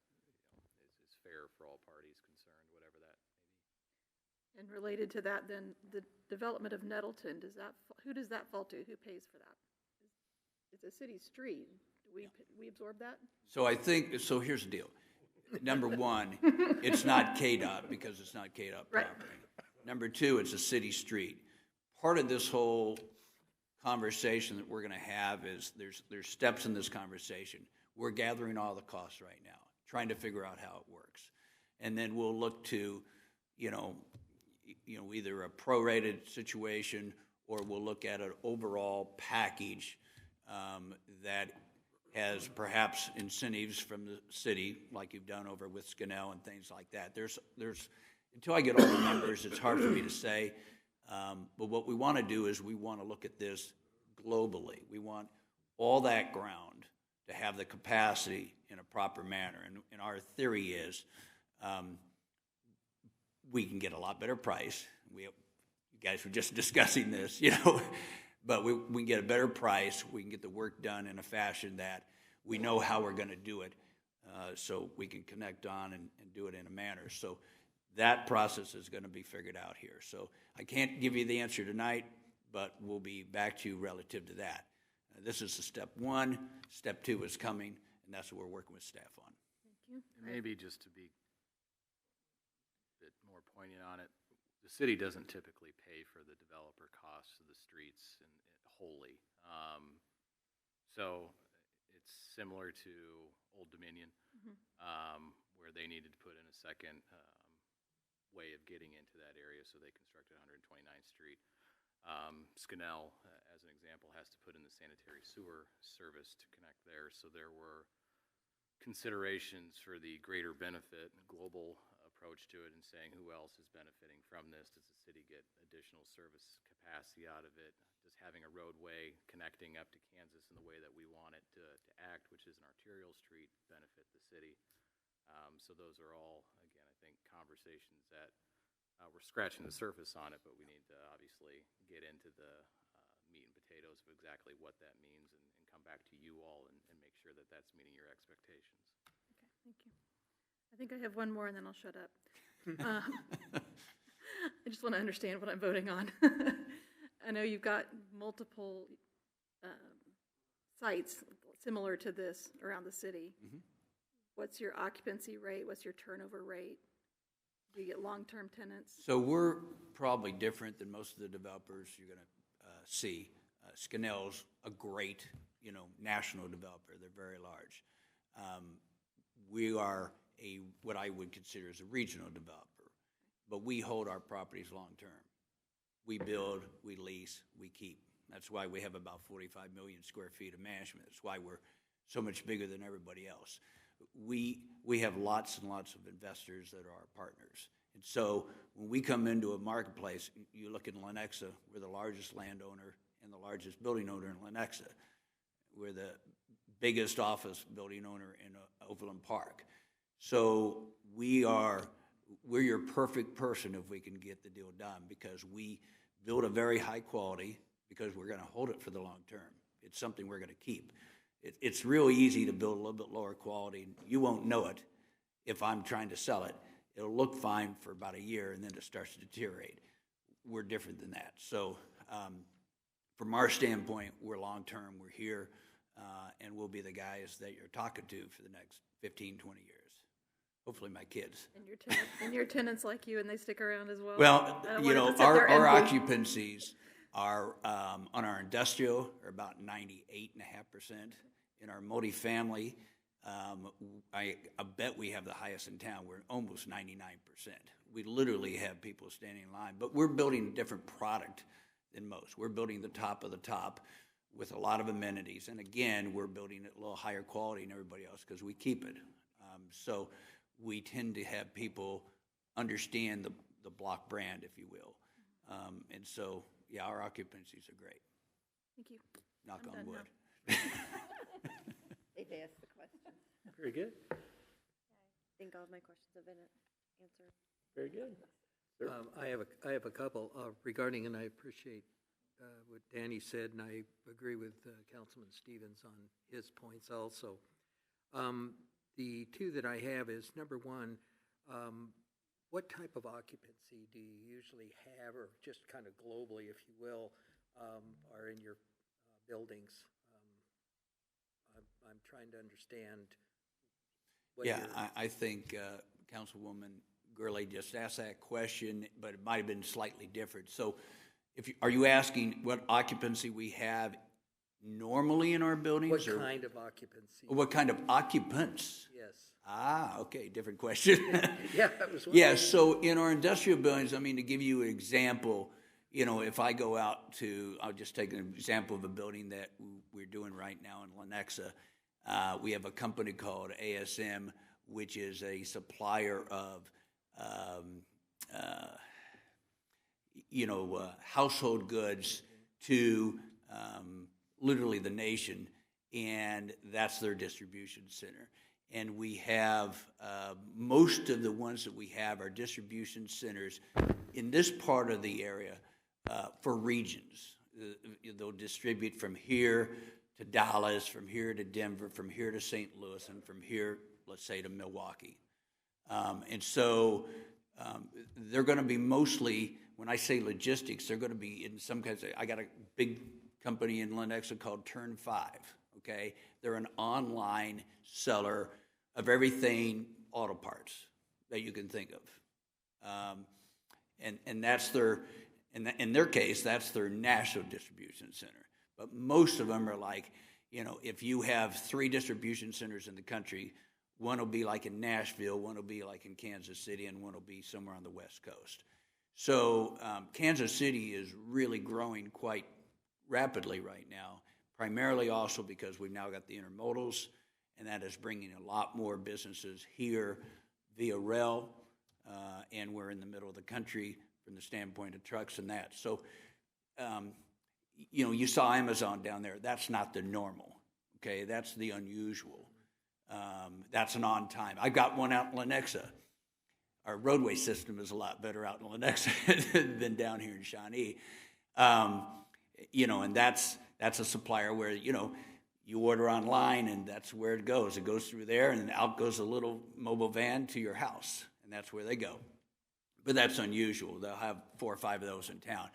[SPEAKER 7] is fair for all parties concerned, whatever that may be.
[SPEAKER 10] And related to that, then, the development of Nettleton, who does that fall to? Who pays for that? It's a city street. Do we absorb that?
[SPEAKER 14] So here's the deal. Number one, it's not KDOT because it's not KDOT property. Right. Number two, it's a city street. Part of this whole conversation that we're going to have is there's steps in this conversation. We're gathering all the costs right now, trying to figure out how it works. And then we'll look to, either a prorated situation or we'll look at an overall package that has perhaps incentives from the city, like you've done over with Scanell and things like that. There's until I get all the numbers, it's hard for me to say. But what we want to do is we want to look at this globally. We want all that ground to have the capacity in a proper manner. And our theory is we can get a lot better price. You guys were just discussing this, But we can get a better price, we can get the work done in a fashion that we know how we're gonna do it, so we can connect on and do it in a manner. So that process is gonna be figured out here. So I can't give you the answer tonight, but we'll be back to you relative to that. This is the step one, step two is coming, and that's what we're working with staff on.
[SPEAKER 10] Thank you.
[SPEAKER 15] Maybe just to be a bit more poignant on it, the city doesn't typically pay for the developer costs of the streets wholly. So it's similar to Old Dominion, where they needed to put in a second way of getting into that area, so they constructed 129th Street. Scannell, as an example, has to put in the sanitary sewer service to connect there. So there were considerations for the greater benefit, global approach to it, and saying who else is benefiting from this? Does the city get additional service capacity out of it? Does having a roadway connecting up to Kansas in the way that we want it to act, which is an arterial street, benefit the city? So those are all, again, I think, conversations that we're scratching the surface on it, but we need to obviously get into the meat and potatoes of exactly what that means and come back to you all and make sure that that's meeting your expectations.
[SPEAKER 10] Okay, thank you. I think I have one more and then I'll shut up. I just want to understand what I'm voting on. I know you've got multiple sites similar to this around the city. What's your occupancy rate? What's your turnover rate? Do you get long-term tenants?
[SPEAKER 14] So we're probably different than most of the developers you're going to see. Scannell's a great, national developer. They're very large. We are what I would consider as a regional developer, but we hold our properties long-term. We build, we lease, we keep. That's why we have about 45 million square feet of management. That's why we're so much bigger than everybody else. We have lots and lots of investors that are our partners. And so when we come into a marketplace, you look at Lenexa, we're the largest landowner and the largest building owner in Lenexa. We're the biggest office building owner in Overland Park. So we're your perfect person if we can get the deal done, because we build a very high quality, because we're going to hold it for the long term. It's something we're going to keep. It's real easy to build a little bit lower quality. You won't know it if I'm trying to sell it. It'll look fine for about a year, and then it starts to deteriorate. We're different than that. So from our standpoint, we're long-term. We're here, and we'll be the guys that you're talking to for the next 15, 20 years. Hopefully my kids.
[SPEAKER 10] And your tenants like you, and they stick around as well?
[SPEAKER 14] Well, our occupancies are, on our industrial, are about 98.5%. In our multifamily, I bet we have the highest in town. We're almost 99%. We literally have people standing in line, but we're building a different product than most. We're building the top of the top with a lot of amenities. And again, we're building it a little higher quality than everybody else because we keep it. So we tend to have people understand the block brand, if you will. And so, yeah, our occupancies are great.
[SPEAKER 10] Thank you.
[SPEAKER 14] Knock on wood.
[SPEAKER 11] They've asked the question.
[SPEAKER 2] Very good.
[SPEAKER 1] I think all of my questions have been answered.
[SPEAKER 2] Very good.
[SPEAKER 4] I have a couple regarding, and I appreciate what Danny said, and I agree with Councilman Stevens on his points also. The two that I have is, number one, what type of occupancy do you usually have, or just kind of globally, if you will, are in your buildings? I'm trying to understand.
[SPEAKER 14] I think Councilwoman Gurley just asked that question, but it might have been slightly different. So are you asking what occupancy we have normally in our buildings?
[SPEAKER 4] What kind of occupancy?
[SPEAKER 14] What kind of occupants?
[SPEAKER 4] Yes.
[SPEAKER 14] Okay, different question.
[SPEAKER 4] Yeah, that was one.
[SPEAKER 14] Yeah, so in our industrial buildings, to give you an example, if I go out to, I'll just take an example of a building that we're doing right now in Lenexa. We have a company called ASM, which is a supplier of, household goods to literally the nation, and that's their distribution center. And we have, most of the ones that we have are distribution centers in this part of the area for regions. they'll distribute from here to Dallas, from here to Denver, from here to St. Louis, and from here, let's say, to Milwaukee. And so they're going to be mostly, when I say logistics, they're going to be in some kinds of, I got a big company in Lenexa called Turn 5, okay? They're an online seller of everything auto parts that you can think of. And that's their, in their case, that's their national distribution center. But most of them are like, if you have 3 distribution centers in the country, one will be like in Nashville, one will be like in Kansas City, and one will be somewhere on the West Coast. So Kansas City is really growing quite rapidly right now, primarily also because we've now got the intermodals, and that is bringing a lot more businesses here via rail, and we're in the middle of the country from the standpoint of trucks and that. So, you saw Amazon down there. That's not the normal, okay? That's the unusual. That's an on-time. I got one out in Lenexa. Our roadway system is a lot better out in Lenexa than down here in Shawnee. And that's a supplier where, you order online and that's where it goes. It goes through there and then out goes a little mobile van to your house, and that's where they go. But that's unusual. They'll have 4 or 5 of those in town.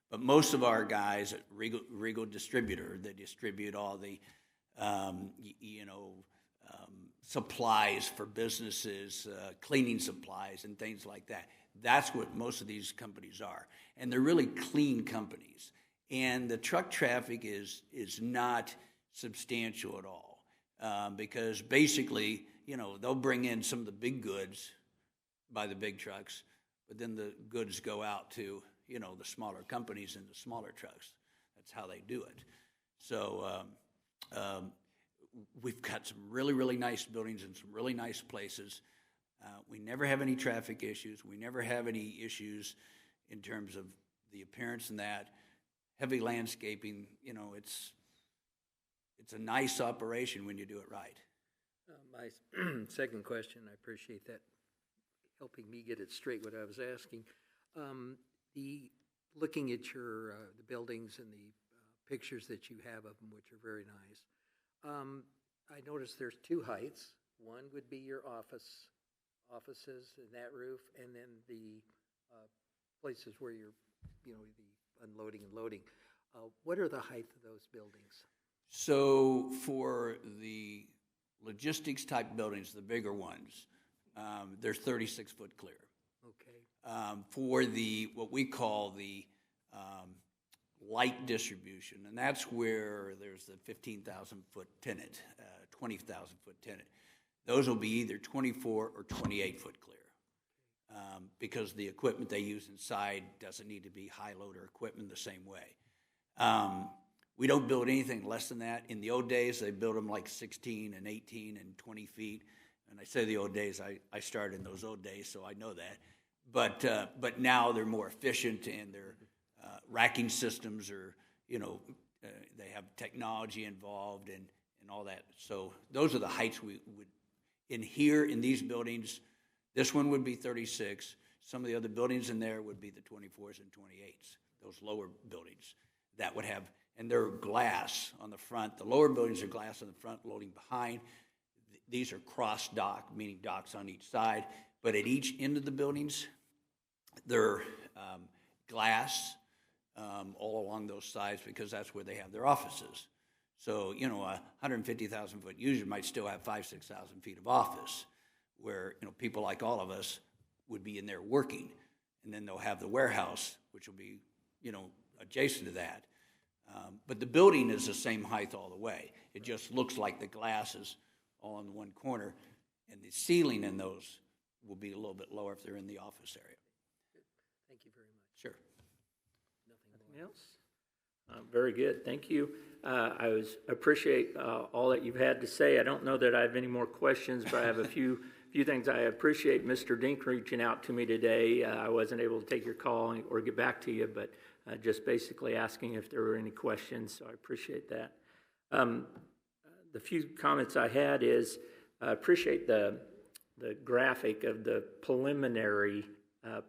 [SPEAKER 14] But most of our guys at Regal Distributor, they distribute all the, supplies for businesses, cleaning supplies and things like that. That's what most of these companies are. And they're really clean companies. And the truck traffic is not substantial at all, because basically, they'll bring in some of the big goods by the big trucks, but then the goods go out to, the smaller companies and the smaller trucks. That's how they do it. So we've got some really, really nice buildings in some really nice places. We never have any traffic issues. We never have any issues in terms of the appearance and that. Heavy landscaping, it's a nice operation when you do it right.
[SPEAKER 4] My second question, I appreciate that, helping me get it straight what I was asking. Looking at your the buildings and the pictures that you have of them, which are very nice, I noticed there's 2 heights. One would be your offices in that roof, and then the places where you're, the unloading and loading. What are the height of those buildings?
[SPEAKER 14] So for the logistics type buildings, the bigger ones, they're 36-foot clear.
[SPEAKER 4] Okay.
[SPEAKER 14] For what we call the light distribution, and that's where there's the 15,000-foot tenant, 20,000-foot tenant. Those will be either 24 or 28-foot clear, because the equipment they use inside doesn't need to be high loader equipment the same way. We don't build anything less than that. In the old days, they built them like 16 and 18 and 20 feet. And I say the old days, I started in those old days, so I know that. But now they're more efficient, and their racking systems are, they have technology involved and all that. So those are the heights we would, in these buildings, this one would be 36. Some of the other buildings in there would be the 24s and 28s, those lower buildings that would have, and they're glass on the front. The lower buildings are glass on the front, loading behind. These are cross dock, meaning docks on each side. But at each end of the buildings, they're glass all along those sides, because that's where they have their offices. So, a 150,000-foot user might still have 5,000, 6,000 feet of office, where, people like all of us would be in there working. And then they'll have the warehouse, which will be, adjacent to that. But the building is the same height all the way. It just looks like the glass is all in one corner, and the ceiling in those will be a little bit lower if they're in the office area.
[SPEAKER 4] Thank you very much.
[SPEAKER 14] Sure.
[SPEAKER 2] Nothing else? Very good. Thank you. I appreciate all that you've had to say. I don't know that I have any more questions, but I have a few things. I appreciate Mr. Dink reaching out to me today. I wasn't able to take your call or get back to you, but just basically asking if there were any questions, so I appreciate that. The few comments I had is I appreciate the graphic of the preliminary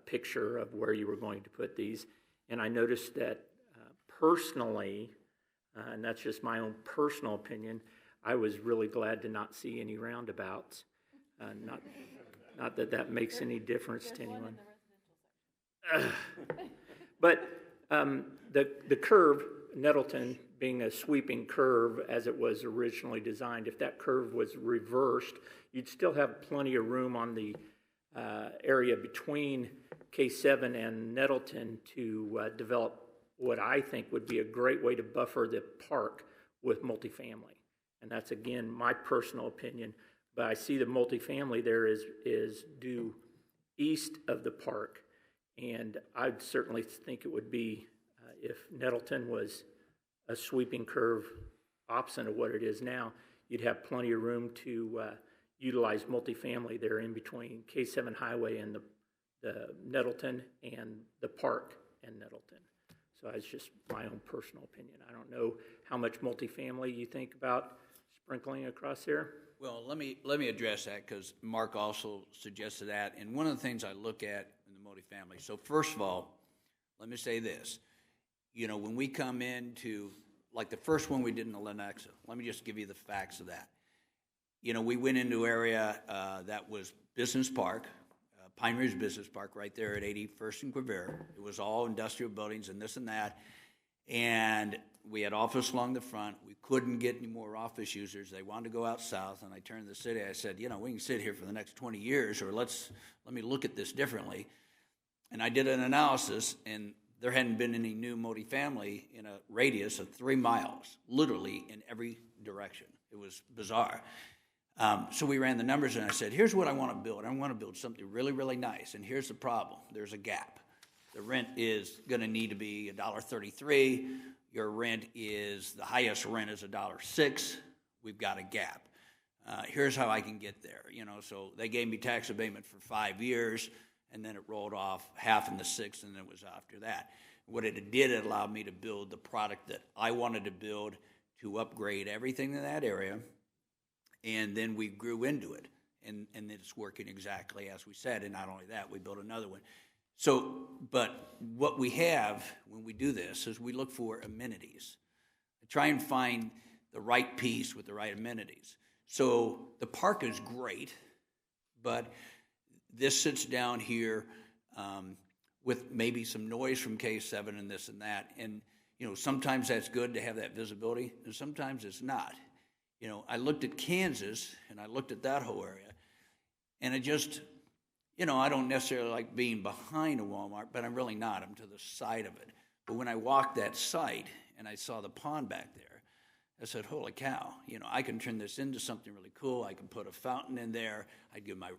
[SPEAKER 2] picture of where you were going to put these, and I noticed that personally, and that's just my own personal opinion, I was really glad to not see any roundabouts. Not that that makes any difference to anyone. But the curve, Nettleton being a sweeping curve as it was originally designed, if that curve was reversed, you'd still have plenty of room on the area between K7 and Nettleton to develop what I think would be a great way to buffer the park with multifamily. And that's, again, my personal opinion. But I see the multifamily there is due east of the park. And I'd certainly think it would be, if Nettleton was a sweeping curve opposite of what it is now, you'd have plenty of room to utilize multifamily there in between K7 Highway and the Nettleton and the park and Nettleton. So that's just my own personal opinion. I don't know how much multifamily you think about sprinkling across there.
[SPEAKER 14] Well, let me address that because Mark also suggested that. And one of the things I look at in the multifamily, so first of all, let me say this. You know, when we come into, like the first one we did in the Lenexa, let me just give you the facts of that. You know, we went into an area that was Business Park, Pine Ridge Business Park right there at 81st and Quivira. It was all industrial buildings and this and that. And we had office along the front. We couldn't get any more office users. They wanted to go out south. And I turned to the city. I said, you know, we can sit here for the next 20 years or let me look at this differently. And I did an analysis, and there hadn't been any new multifamily in a radius of 3 miles, literally in every direction. It was bizarre. So we ran the numbers, and I said, here's what I want to build. I want to build something really, really nice. And here's the problem. There's a gap. The rent is going to need to be $1.33. Your rent is, the highest rent is $1.06. We've got a gap. Here's how I can get there. You know, so they gave me tax abatement for 5 years, and then it rolled off half in the 6th, and it was after that. What it did, it allowed me to build the product that I wanted to build to upgrade everything in that area, and then we grew into it, and it's working exactly as we said. And not only that, we built another one. So, but what we have when we do this is we look for amenities. I try and find the right piece with the right amenities. So the park is great, but this sits down here with maybe some noise from K7 and this and that. And, you know, sometimes that's good to have that visibility, and sometimes it's not. You know, I looked at Kansas, and I looked at that whole area, and it just, you know, I don't necessarily like being behind a Walmart, but I'm really not. I'm to the side of it. But when I walked that site and I saw the pond back there, I said, holy cow, you know, I can turn this into something really cool. I can put a fountain in there. I'd give my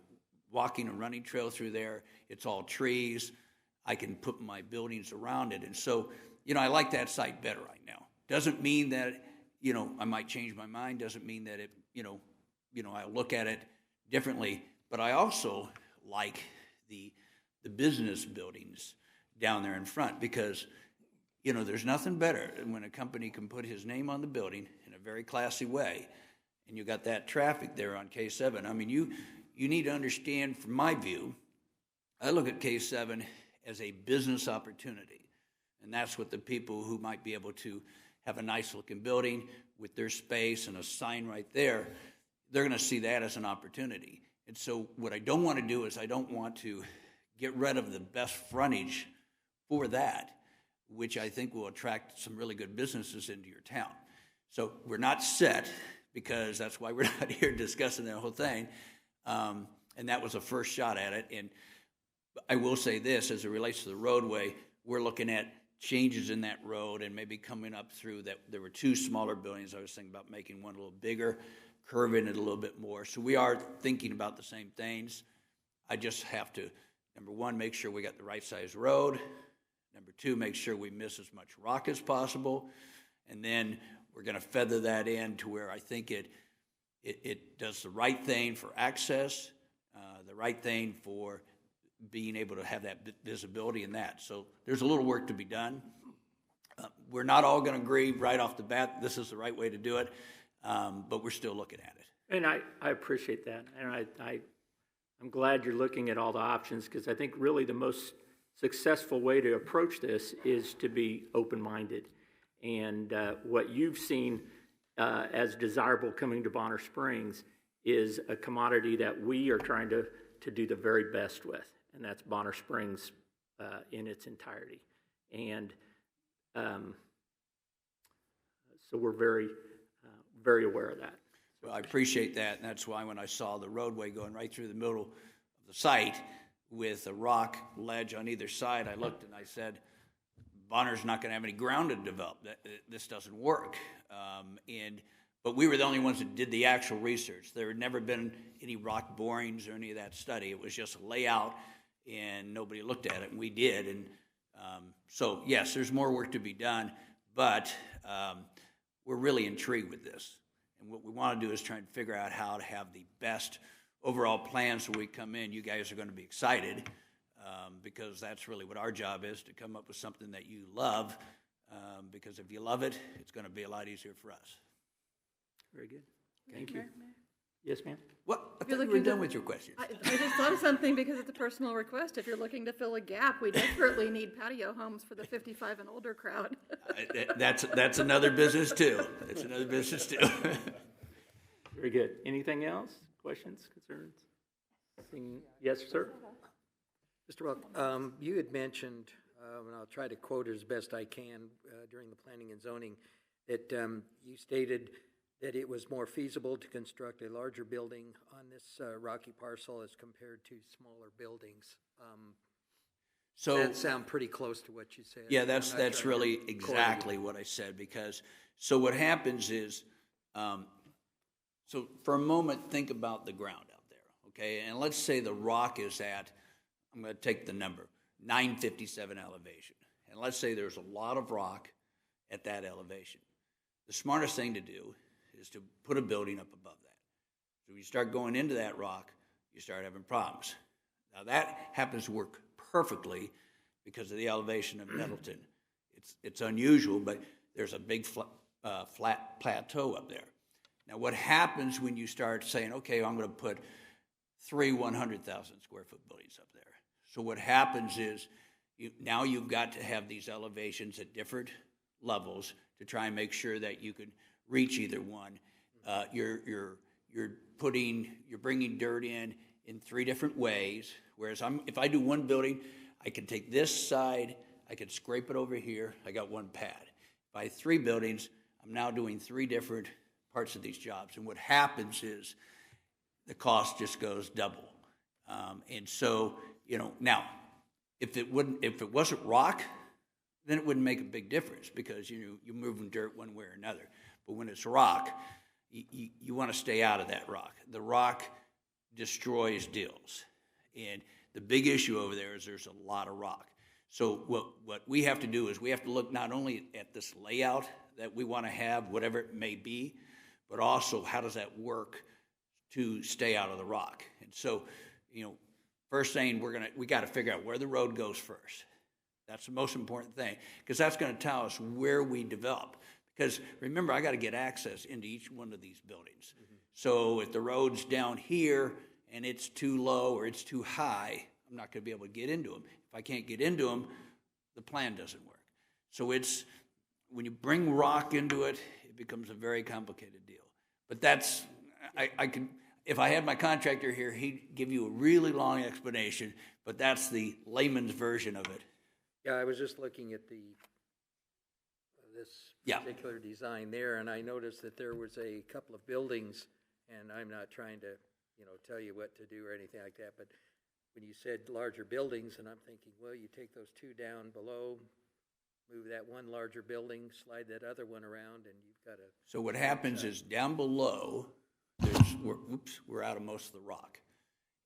[SPEAKER 14] walking and running trail through there. It's all trees. I can put my buildings around it. And so, you know, I like that site better right now. Doesn't mean that, you know, I might change my mind. Doesn't mean that it, you know, I look at it differently. But I also like the business buildings down there in front because, you know, there's nothing better than when a company can put his name on the building in a very classy way, and you got that traffic there on K7. I mean, you need to understand, from my view, I look at K7 as a business opportunity, and that's what the people who might be able to have a nice-looking building with their space and a sign right there, they're going to see that as an opportunity. And so what I don't want to do is I don't want to get rid of the best frontage for that, which I think will attract some really good businesses into your town. So we're not set, because that's why we're not here discussing the whole thing. And that was a first shot at it. And I will say this, as it relates to the roadway, we're looking at changes in that road and maybe coming up through that. There were 2 smaller buildings. I was thinking about making one a little bigger, curving it a little bit more. So we are thinking about the same things. I just have to, number 1, make sure we got the right size road. Number 2, make sure we miss as much rock as possible. And then we're going to feather that in to where I think it does the right thing for access, the right thing for being able to have that visibility and that. So there's a little work to be done. We're not all going to agree right off the bat this is the right way to do it, but we're still looking at it.
[SPEAKER 2] And I appreciate that. And I'm glad you're looking at all the options, because I think really the most successful way to approach this is to be open-minded. And what you've seen as desirable coming to Bonner Springs is a commodity that we are trying to do the very best with, and that's Bonner Springs in its entirety. And so we're very, very aware of that.
[SPEAKER 14] Well, I appreciate that, and that's why when I saw the roadway going right through the middle of the site with a rock ledge on either side, I looked and I said, Bonner's not going to have any ground to develop. This doesn't work. But we were the only ones that did the actual research. There had never been any rock borings or any of that study. It was just a layout, and nobody looked at it, and we did. And so, yes, there's more work to be done, but we're really intrigued with this. And what we want to do is try and figure out how to have the best overall plan so we come in. You guys are going to be excited because that's really what our job is, to come up with something that you love, because if you love it, it's going to be a lot easier for us.
[SPEAKER 2] Very good. Thank you. Yes, ma'am?
[SPEAKER 14] What? I
[SPEAKER 10] If you're
[SPEAKER 14] thought you were
[SPEAKER 10] looking
[SPEAKER 14] done
[SPEAKER 10] to-
[SPEAKER 14] with your questions.
[SPEAKER 10] I just thought of something because it's a personal request. If you're looking to fill a gap, we desperately need patio homes for the 55 and older crowd.
[SPEAKER 14] That's another business, too. That's another business, too.
[SPEAKER 2] Very good. Anything else? Questions, concerns? Yes, sir?
[SPEAKER 4] Mr. Welk, you had mentioned, and I'll try to quote it as best I can during the planning and zoning, that you stated that it was more feasible to construct a larger building on this rocky parcel as compared to smaller buildings.
[SPEAKER 14] So
[SPEAKER 4] that sound pretty close to what you said.
[SPEAKER 14] Yeah, that's really exactly what I said, because so what happens is, so for a moment, think about the ground out there, okay? And let's say the rock is at, I'm going to take the number, 957 elevation. And let's say there's a lot of rock at that elevation. The smartest thing to do is to put a building up above that. So when you start going into that rock, you start having problems. Now that happens to work perfectly because of the elevation of Nettleton. It's unusual, but there's a big flat plateau up there. Now what happens when you start saying, okay, I'm going to put 3 100,000 square foot buildings up there? So what happens is now you've got to have these elevations at different levels to try and make sure that you can reach either one. You're bringing dirt in 3 different ways. Whereas if I do one building, I can take this side, I can scrape it over here. I got one pad. If I have 3 buildings, I'm now doing 3 different parts of these jobs. And what happens is the cost just goes double. And so, now if it wasn't rock, then it wouldn't make a big difference because you're moving dirt one way or another. But when it's rock, you want to stay out of that rock. The rock destroys deals. And the big issue over there is there's a lot of rock. So what we have to do is we have to look not only at this layout that we want to have, whatever it may be, but also how does that work to stay out of the rock. And so, first thing we got to figure out where the road goes first. That's the most important thing, because that's going to tell us where we develop. Because remember, I got to get access into each one of these buildings. Mm-hmm. So if the road's down here and it's too low or it's too high, I'm not going to be able to get into them. If I can't get into them, the plan doesn't work. So when you bring rock into it, it becomes a very complicated deal. But that's, if I had my contractor here, he'd give you a really long explanation, but that's the layman's version of it.
[SPEAKER 4] Yeah, I was just looking at this particular design there, and I noticed that there was a couple of buildings, and I'm not trying to, tell you what to do or anything like that, but when you said larger buildings, and I'm thinking, well, you take those 2 down below, move that one larger building, slide that other one around, and you've got a...
[SPEAKER 14] So what happens is down below, we're out of most of the rock.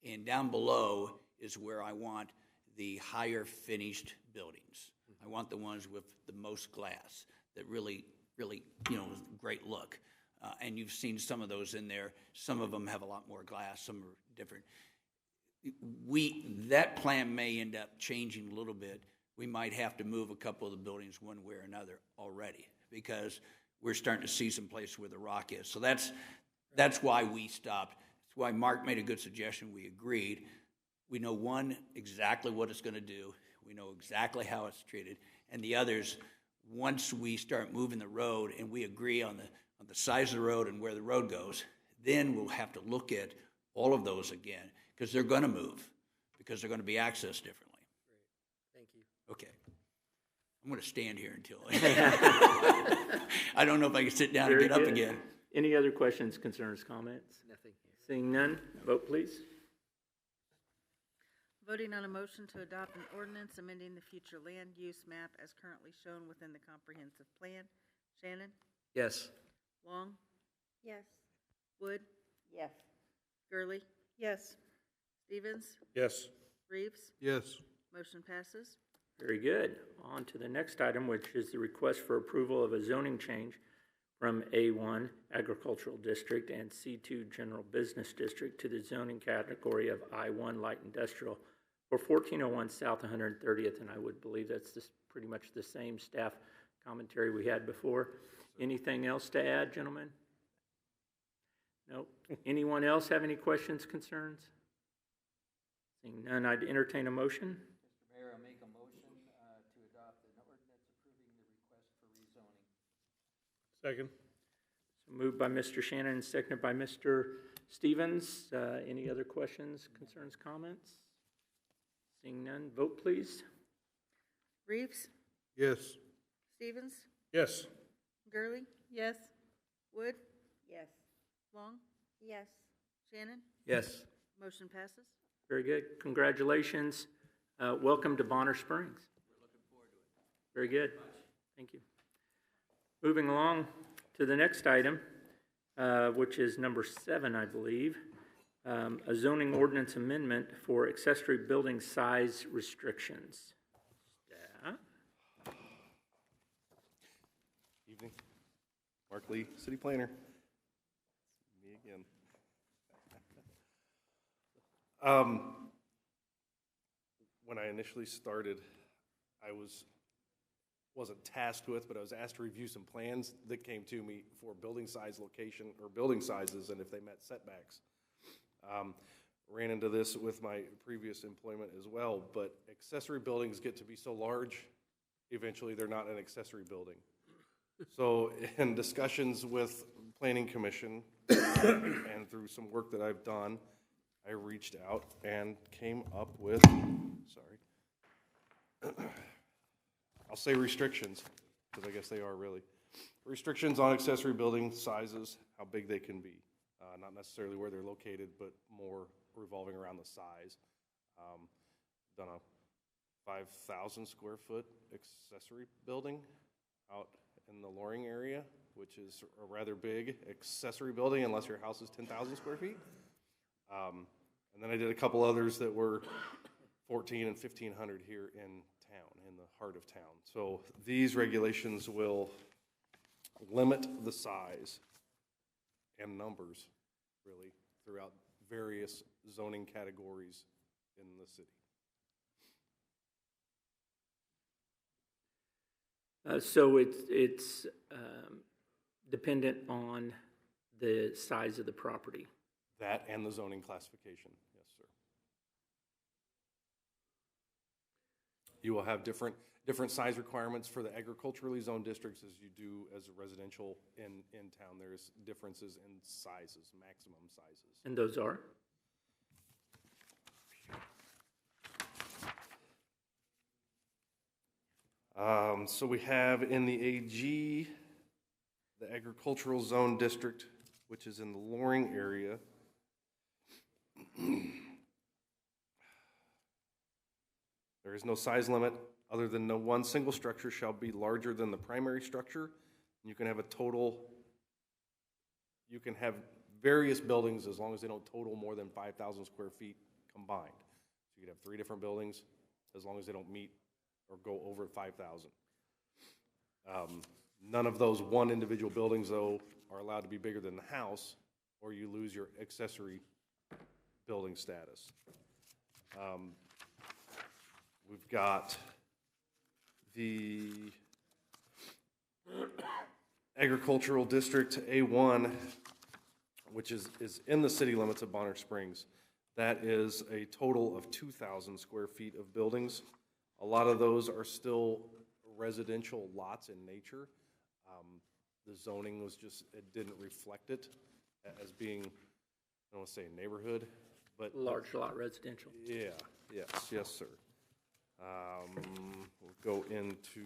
[SPEAKER 14] And down below is where I want the higher finished buildings. I want the ones with the most glass that really, great look. And you've seen some of those in there. Some of them have a lot more glass, some are different. That plan may end up changing a little bit. We might have to move a couple of the buildings one way or another already because we're starting to see some place where the rock is. So that's why we stopped. That's why Mark made a good suggestion. We agreed. We know exactly what it's going to do. We know exactly how it's treated. And the others, once we start moving the road and we agree on the size of the road and where the road goes, then we'll have to look at all of those again, because they're going to move, because they're going to be accessed differently.
[SPEAKER 4] Thank you.
[SPEAKER 14] Okay. I'm going to stand here until I don't know if I can sit down and
[SPEAKER 2] Very
[SPEAKER 14] get up
[SPEAKER 2] good.
[SPEAKER 14] again.
[SPEAKER 2] Any other questions, concerns, comments?
[SPEAKER 4] Nothing.
[SPEAKER 2] Seeing none, vote please.
[SPEAKER 1] Voting on a motion to adopt an ordinance amending the future land use map as currently shown within the comprehensive plan. Shannon?
[SPEAKER 4] Yes.
[SPEAKER 1] Long?
[SPEAKER 10] Yes.
[SPEAKER 1] Wood?
[SPEAKER 11] Yes.
[SPEAKER 1] Gurley?
[SPEAKER 10] Yes.
[SPEAKER 1] Stevens?
[SPEAKER 8] Yes.
[SPEAKER 1] Reeves?
[SPEAKER 3] Yes.
[SPEAKER 1] Motion passes.
[SPEAKER 2] Very good. On to the next item, which is the request for approval of a zoning change from A1 Agricultural District and C2 General Business District to the zoning category of I1 Light Industrial for 1401 South 130th, and I would believe that's just pretty much the same staff commentary we had before. Anything else to add, gentlemen? Nope. Anyone else have any questions, concerns? Seeing none, I'd entertain a motion.
[SPEAKER 14] Mr. Mayor, I make a motion to adopt an ordinance approving the request for rezoning.
[SPEAKER 8] Second.
[SPEAKER 2] So moved by Mr. Shannon and seconded by Mr. Stevens. Any other questions, concerns, comments? Seeing none, vote please.
[SPEAKER 1] Reeves?
[SPEAKER 3] Yes.
[SPEAKER 1] Stevens?
[SPEAKER 8] Yes.
[SPEAKER 1] Gurley?
[SPEAKER 10] Yes.
[SPEAKER 1] Wood?
[SPEAKER 11] Yes.
[SPEAKER 1] Long?
[SPEAKER 10] Yes.
[SPEAKER 1] Shannon?
[SPEAKER 4] Yes.
[SPEAKER 1] Motion passes.
[SPEAKER 2] Very good. Congratulations. Welcome to Bonner Springs.
[SPEAKER 14] We're looking forward to it.
[SPEAKER 2] Very good. Thank you. Moving along to the next item, which is number 7, I believe. A zoning ordinance amendment for accessory building size restrictions. Staff?
[SPEAKER 12] Evening. Mark Lee, City Planner. Me again. When I initially started, I wasn't tasked with, but I was asked to review some plans that came to me for building size location, or building sizes, and if they met setbacks. Ran into this with my previous employment as well, but accessory buildings get to be so large, eventually they're not an accessory building. So in discussions with Planning Commission and through some work that I've done, I reached out and came up with, I'll say restrictions, because I guess they are really. Restrictions on accessory building sizes, how big they can be. Not necessarily where they're located, but more revolving around the size. Done a 5,000 square foot accessory building out in the Loring area, which is a rather big accessory building unless your house is 10,000 square feet. And then I did a couple others that were 1,400 and 1,500 here in town, in the heart of town. So these regulations will limit the size and numbers, really, throughout various zoning categories in the city.
[SPEAKER 2] So it's dependent on the size of the property.
[SPEAKER 12] That and the zoning classification, yes, sir. You will have different size requirements for the agriculturally zoned districts as you do as a residential in town. There's differences in sizes, maximum sizes.
[SPEAKER 2] And those are?
[SPEAKER 12] So we have in the AG, the agricultural zone district, which is in the Loring area. There is no size limit other than no one single structure shall be larger than the primary structure. You can have various buildings as long as they don't total more than 5,000 square feet combined. So you could have 3 different buildings as long as they don't meet or go over 5,000. None of those one individual buildings, though, are allowed to be bigger than the house, or you lose your accessory building status. We've got the agricultural district A1, which is in the city limits of Bonner Springs. That is a total of 2,000 square feet of buildings. A lot of those are still residential lots in nature. The zoning was just, it didn't reflect it as being, I don't want to say a neighborhood, but.
[SPEAKER 2] Large lot residential.
[SPEAKER 12] Yeah, yes, sir. We'll go into,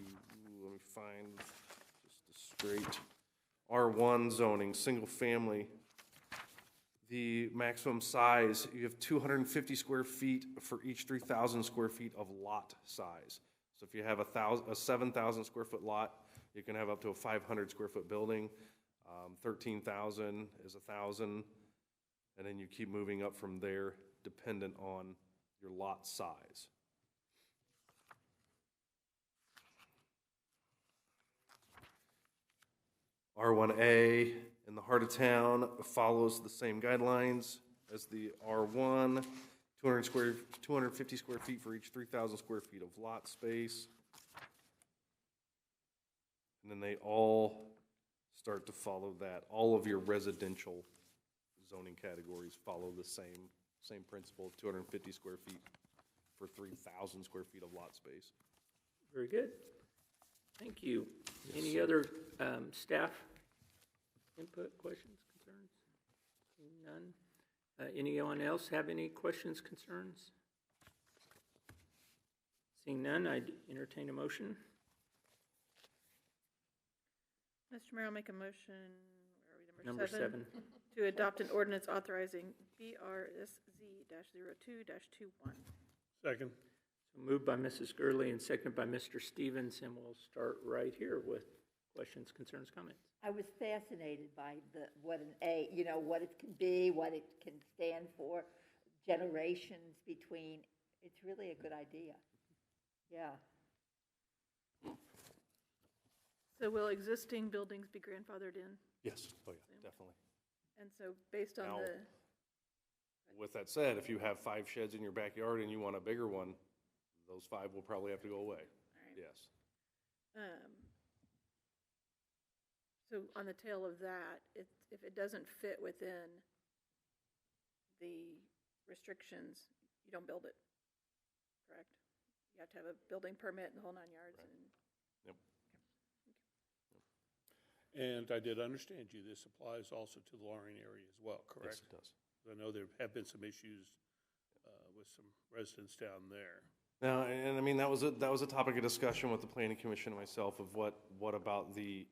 [SPEAKER 12] let me find just a straight R1 zoning, single family. The maximum size, you have 250 square feet for each 3,000 square feet of lot size. So if you have a 7,000 square foot lot, you can have up to a 500 square foot building. 13,000 is 1,000, and then you keep moving up from there, dependent on your lot size. R1A in the heart of town follows the same guidelines as the R1, 250 square feet for each 3,000 square feet of lot space. And then they all start to follow that. All of your residential zoning categories follow the same principle of 250 square feet for 3,000 square feet of lot space.
[SPEAKER 2] Very good. Thank you. Any other staff input, questions, concerns? None. Anyone else have any questions, concerns? Seeing none, I'd entertain a motion.
[SPEAKER 10] Mr. Mayor, I'll make a motion, where are we,
[SPEAKER 2] Number seven.
[SPEAKER 10] To adopt an ordinance authorizing BRSZ-02-21.
[SPEAKER 8] Second.
[SPEAKER 2] So moved by Mrs. Gurley and seconded by Mr. Stevens, and we'll start right here with questions, concerns, comments.
[SPEAKER 11] I was fascinated by what it can be, what it can stand for, generations between. It's really a good idea. Yeah.
[SPEAKER 10] So will existing buildings be grandfathered in?
[SPEAKER 12] Yes, oh yeah, definitely.
[SPEAKER 10] And so based on
[SPEAKER 12] Now,
[SPEAKER 10] the,
[SPEAKER 12] with that said, if you have 5 sheds in your backyard and you want a bigger one, those 5 will probably have to go away.
[SPEAKER 10] right.
[SPEAKER 12] Yes.
[SPEAKER 10] So on the tail of that, if it doesn't fit within the restrictions, you don't build it, correct? You have to have a building permit and the whole 9 yards.
[SPEAKER 12] Right.
[SPEAKER 10] And
[SPEAKER 12] Yep.
[SPEAKER 8] And I did understand you, this applies also to the Loring area as well, correct?
[SPEAKER 12] Yes, it does.
[SPEAKER 8] I know there have been some issues with some residents down there.
[SPEAKER 12] Now, and I mean, that was a topic of discussion with the planning commission and myself of what about the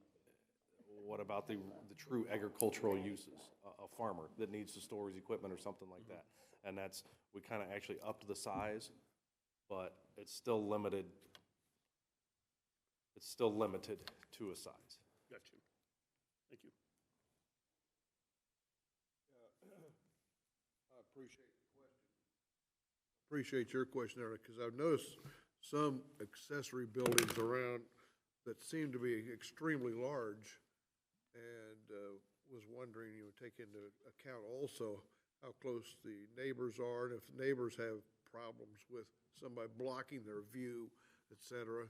[SPEAKER 12] true agricultural uses, a farmer that needs to store his equipment or something like that. And we kind of actually upped the size, but it's still limited. It's still limited to a size.
[SPEAKER 8] Gotcha. Thank you.
[SPEAKER 3] I appreciate your question, Eric, because I've noticed some accessory buildings around that seem to be extremely large, and was wondering, take into account also how close the neighbors are, and if neighbors have problems with somebody blocking their view, et cetera.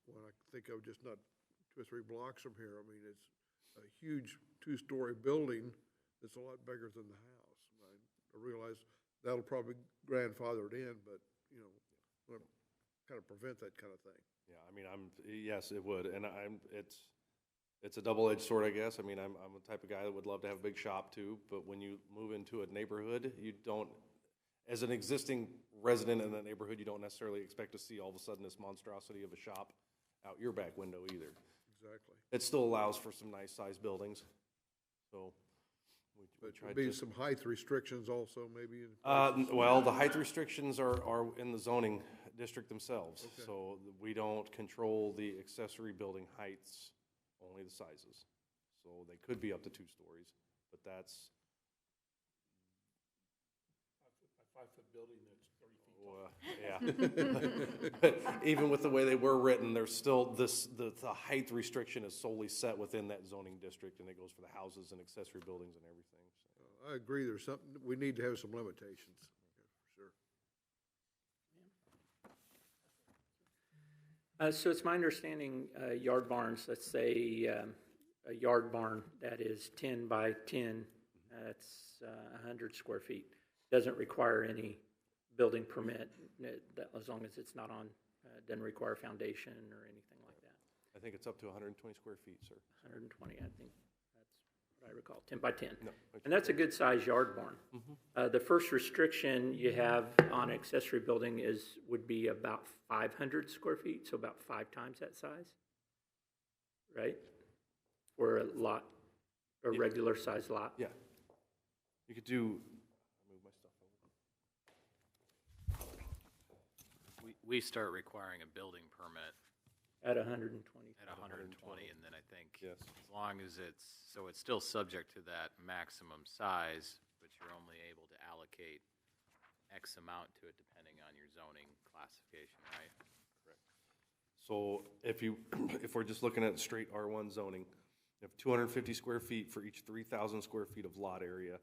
[SPEAKER 3] When I think of just not 2 or 3 blocks from here, I mean, it's a huge 2-story building that's a lot bigger than the house. I realize that'll probably grandfathered in, but, want to kind of prevent that kind of thing.
[SPEAKER 12] Yeah, I mean, yes, it would, and it's a double-edged sword, I guess. I mean, I'm the type of guy that would love to have a big shop too, but when you move into a neighborhood, you don't, as an existing resident in that neighborhood, you don't necessarily expect to see all of a sudden this monstrosity of a shop out your back window either.
[SPEAKER 3] Exactly.
[SPEAKER 12] It still allows for some nice-sized buildings, so we
[SPEAKER 3] But
[SPEAKER 12] tried
[SPEAKER 3] there'd be
[SPEAKER 12] to.
[SPEAKER 3] some height restrictions also, maybe?
[SPEAKER 12] Well, the height restrictions are in the zoning district themselves.
[SPEAKER 3] Okay.
[SPEAKER 12] So we don't control the accessory building heights, only the sizes. So they could be up to 2 stories, but that's,
[SPEAKER 8] A 5-foot building that's 30 feet tall.
[SPEAKER 12] yeah. But even with the way they were written, there's still the height restriction is solely set within that zoning district, and it goes for the houses and accessory buildings and everything. So.
[SPEAKER 3] I agree, there's something, we need to have some limitations, for sure.
[SPEAKER 2] So it's my understanding, yard barns, let's say a yard barn that is 10 by 10, that's 100 square feet, doesn't require any building permit, as long as it's not on, doesn't require foundation or anything like that.
[SPEAKER 12] I think it's up to 120 square feet, sir.
[SPEAKER 2] 120, I think that's what I recall, 10 by 10.
[SPEAKER 12] No.
[SPEAKER 2] And that's a good size yard barn. The first restriction you have on accessory building would be about 500 square feet, so about 5 times that size, right? For a lot, a regular size lot.
[SPEAKER 12] Yeah. You could do, move my stuff over.
[SPEAKER 15] We start requiring a building permit
[SPEAKER 2] At 120.
[SPEAKER 15] at 120, and then I think
[SPEAKER 12] Yes.
[SPEAKER 15] as long as it's still subject to that maximum size, but you're only able to allocate X amount to it depending on your zoning classification, right?
[SPEAKER 12] So if we're just looking at straight R1 zoning, you have 250 square feet for each 3,000 square feet of lot area.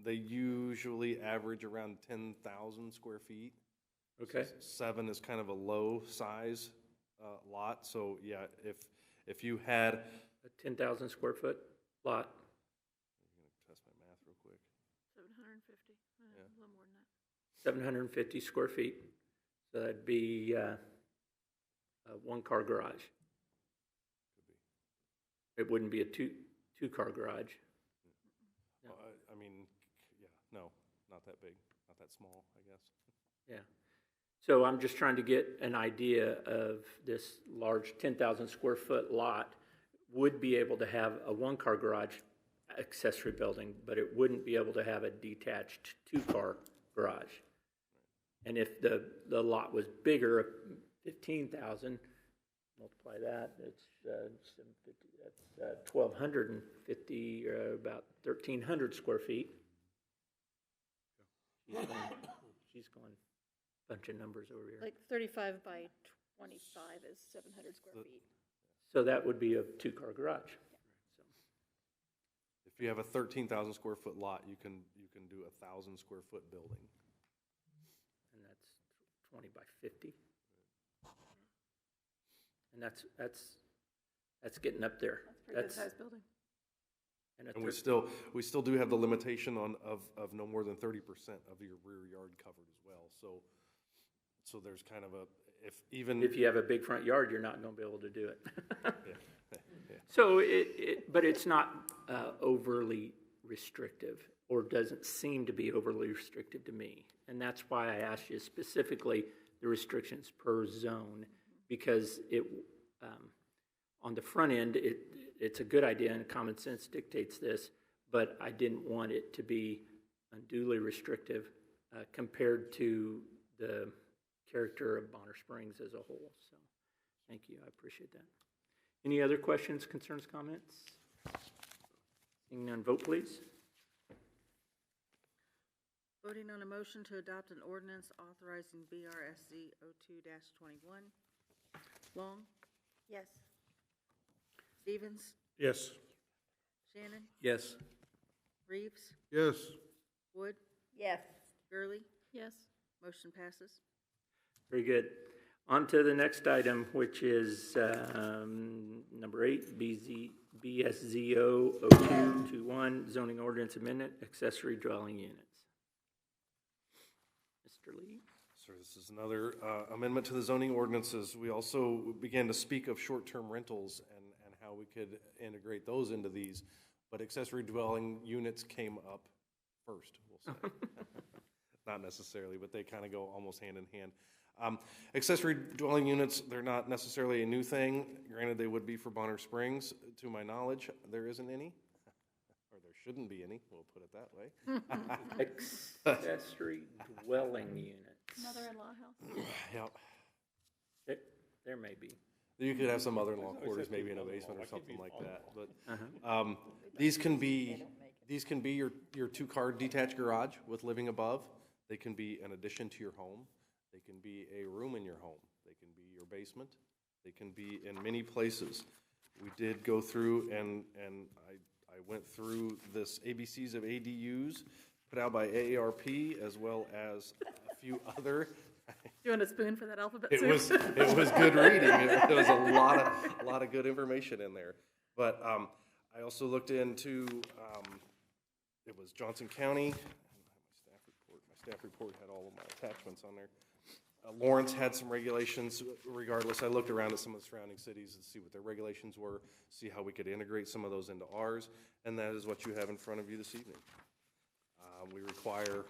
[SPEAKER 12] They usually average around 10,000 square feet.
[SPEAKER 2] Okay.
[SPEAKER 12] 7 is kind of a low size lot. So yeah, if you had,
[SPEAKER 2] A 10,000 square foot lot.
[SPEAKER 12] I'm gonna test my math real quick.
[SPEAKER 10] 750, a little more than that.
[SPEAKER 2] 750 square feet. So that'd be a one-car garage.
[SPEAKER 12] Could be.
[SPEAKER 2] It wouldn't be a two-car garage.
[SPEAKER 12] Well, I mean, yeah, no, not that big, not that small, I guess.
[SPEAKER 2] Yeah. So I'm just trying to get an idea of this large 10,000 square foot lot would be able to have a one-car garage accessory building, but it wouldn't be able to have a detached two-car garage. And if the lot was bigger, 15,000, multiply that, it's 750, that's 1,250, about 1,300 square feet. She's going a bunch of numbers over here.
[SPEAKER 10] Like 35 by 25 is 700 square feet.
[SPEAKER 2] So that would be a two-car garage. So,
[SPEAKER 12] If you have a 13,000 square foot lot, you can do 1,000 square foot building.
[SPEAKER 2] and that's 20 by 50. And that's getting up there.
[SPEAKER 10] That's a pretty good sized building.
[SPEAKER 12] And we still do have the limitation of no more than 30% of your rear yard covered as well. So there's kind of
[SPEAKER 2] if you have a big front yard, you're not going to be able to do it.
[SPEAKER 12] Yeah.
[SPEAKER 2] So but it's not overly restrictive, or doesn't seem to be overly restrictive to me. And that's why I asked you specifically the restrictions per zone, because on the front end, it's a good idea and common sense dictates this, but I didn't want it to be unduly restrictive compared to the character of Bonner Springs as a whole. So thank you, I appreciate that. Any other questions, concerns, comments? Seeing none, vote please.
[SPEAKER 1] Voting on a motion to adopt an ordinance authorizing BRSZ 02-21. Long?
[SPEAKER 10] Yes.
[SPEAKER 1] Stevens?
[SPEAKER 8] Yes.
[SPEAKER 1] Shannon?
[SPEAKER 4] Yes.
[SPEAKER 1] Reeves?
[SPEAKER 3] Yes.
[SPEAKER 1] Wood?
[SPEAKER 11] Yes.
[SPEAKER 1] Gurley?
[SPEAKER 10] Yes.
[SPEAKER 1] Motion passes.
[SPEAKER 2] Very good. On to the next item, which is number 8, BSZO 0221, zoning ordinance amendment, accessory dwelling units. Mr. Lee?
[SPEAKER 12] So this is another amendment to the zoning ordinances. We also began to speak of short-term rentals and how we could integrate those into these, but accessory dwelling units came up first, we'll say. Not necessarily, but they kind of go almost hand in hand. Accessory dwelling units, they're not necessarily a new thing. Granted, they would be for Bonner Springs. To my knowledge, there isn't any, or there shouldn't be any, we'll put it that way.
[SPEAKER 2] Accessory dwelling units.
[SPEAKER 10] Mother-in-law house.
[SPEAKER 12] Yep.
[SPEAKER 2] There may be.
[SPEAKER 12] You could have some mother-in-law quarters, maybe in a basement or something like that, but these can be your two-car detached garage with living above. They can be an addition to your home. They can be a room in your home. They can be your basement. They can be in many places. We did go through and I went through this ABCs of ADUs put out by AARP as well as a few other.
[SPEAKER 10] You want a spoon for that alphabet
[SPEAKER 12] It
[SPEAKER 10] soup?
[SPEAKER 12] was good reading. There was a lot of good information in there. But I also looked into it was Johnson County. My staff report had all of my attachments on there. Lawrence had some regulations regardless. I looked around at some of the surrounding cities to see what their regulations were, see how we could integrate some of those into ours, and that is what you have in front of you this evening. We require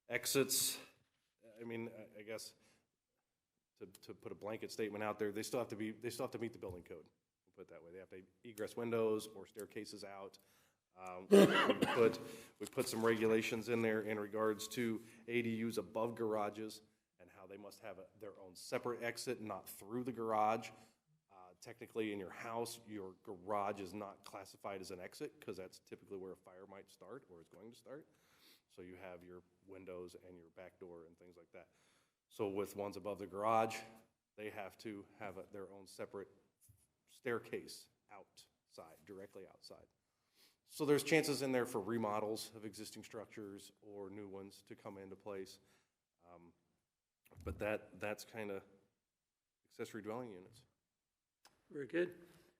[SPEAKER 12] exits. I mean, I guess to put a blanket statement out there, they still have to meet the building code. We'll put it that way. They have to egress windows or staircases out. We put some regulations in there in regards to ADUs above garages and how they must have their own separate exit, not through the garage. Technically, in your house, your garage is not classified as an exit because that's typically where a fire might start or is going to start. So you have your windows and your back door and things like that. So with ones above the garage, they have to have their own separate staircase outside, directly outside. So there's chances in there for remodels of existing structures or new ones to come into place. But that's kind of accessory dwelling units.
[SPEAKER 2] Very good.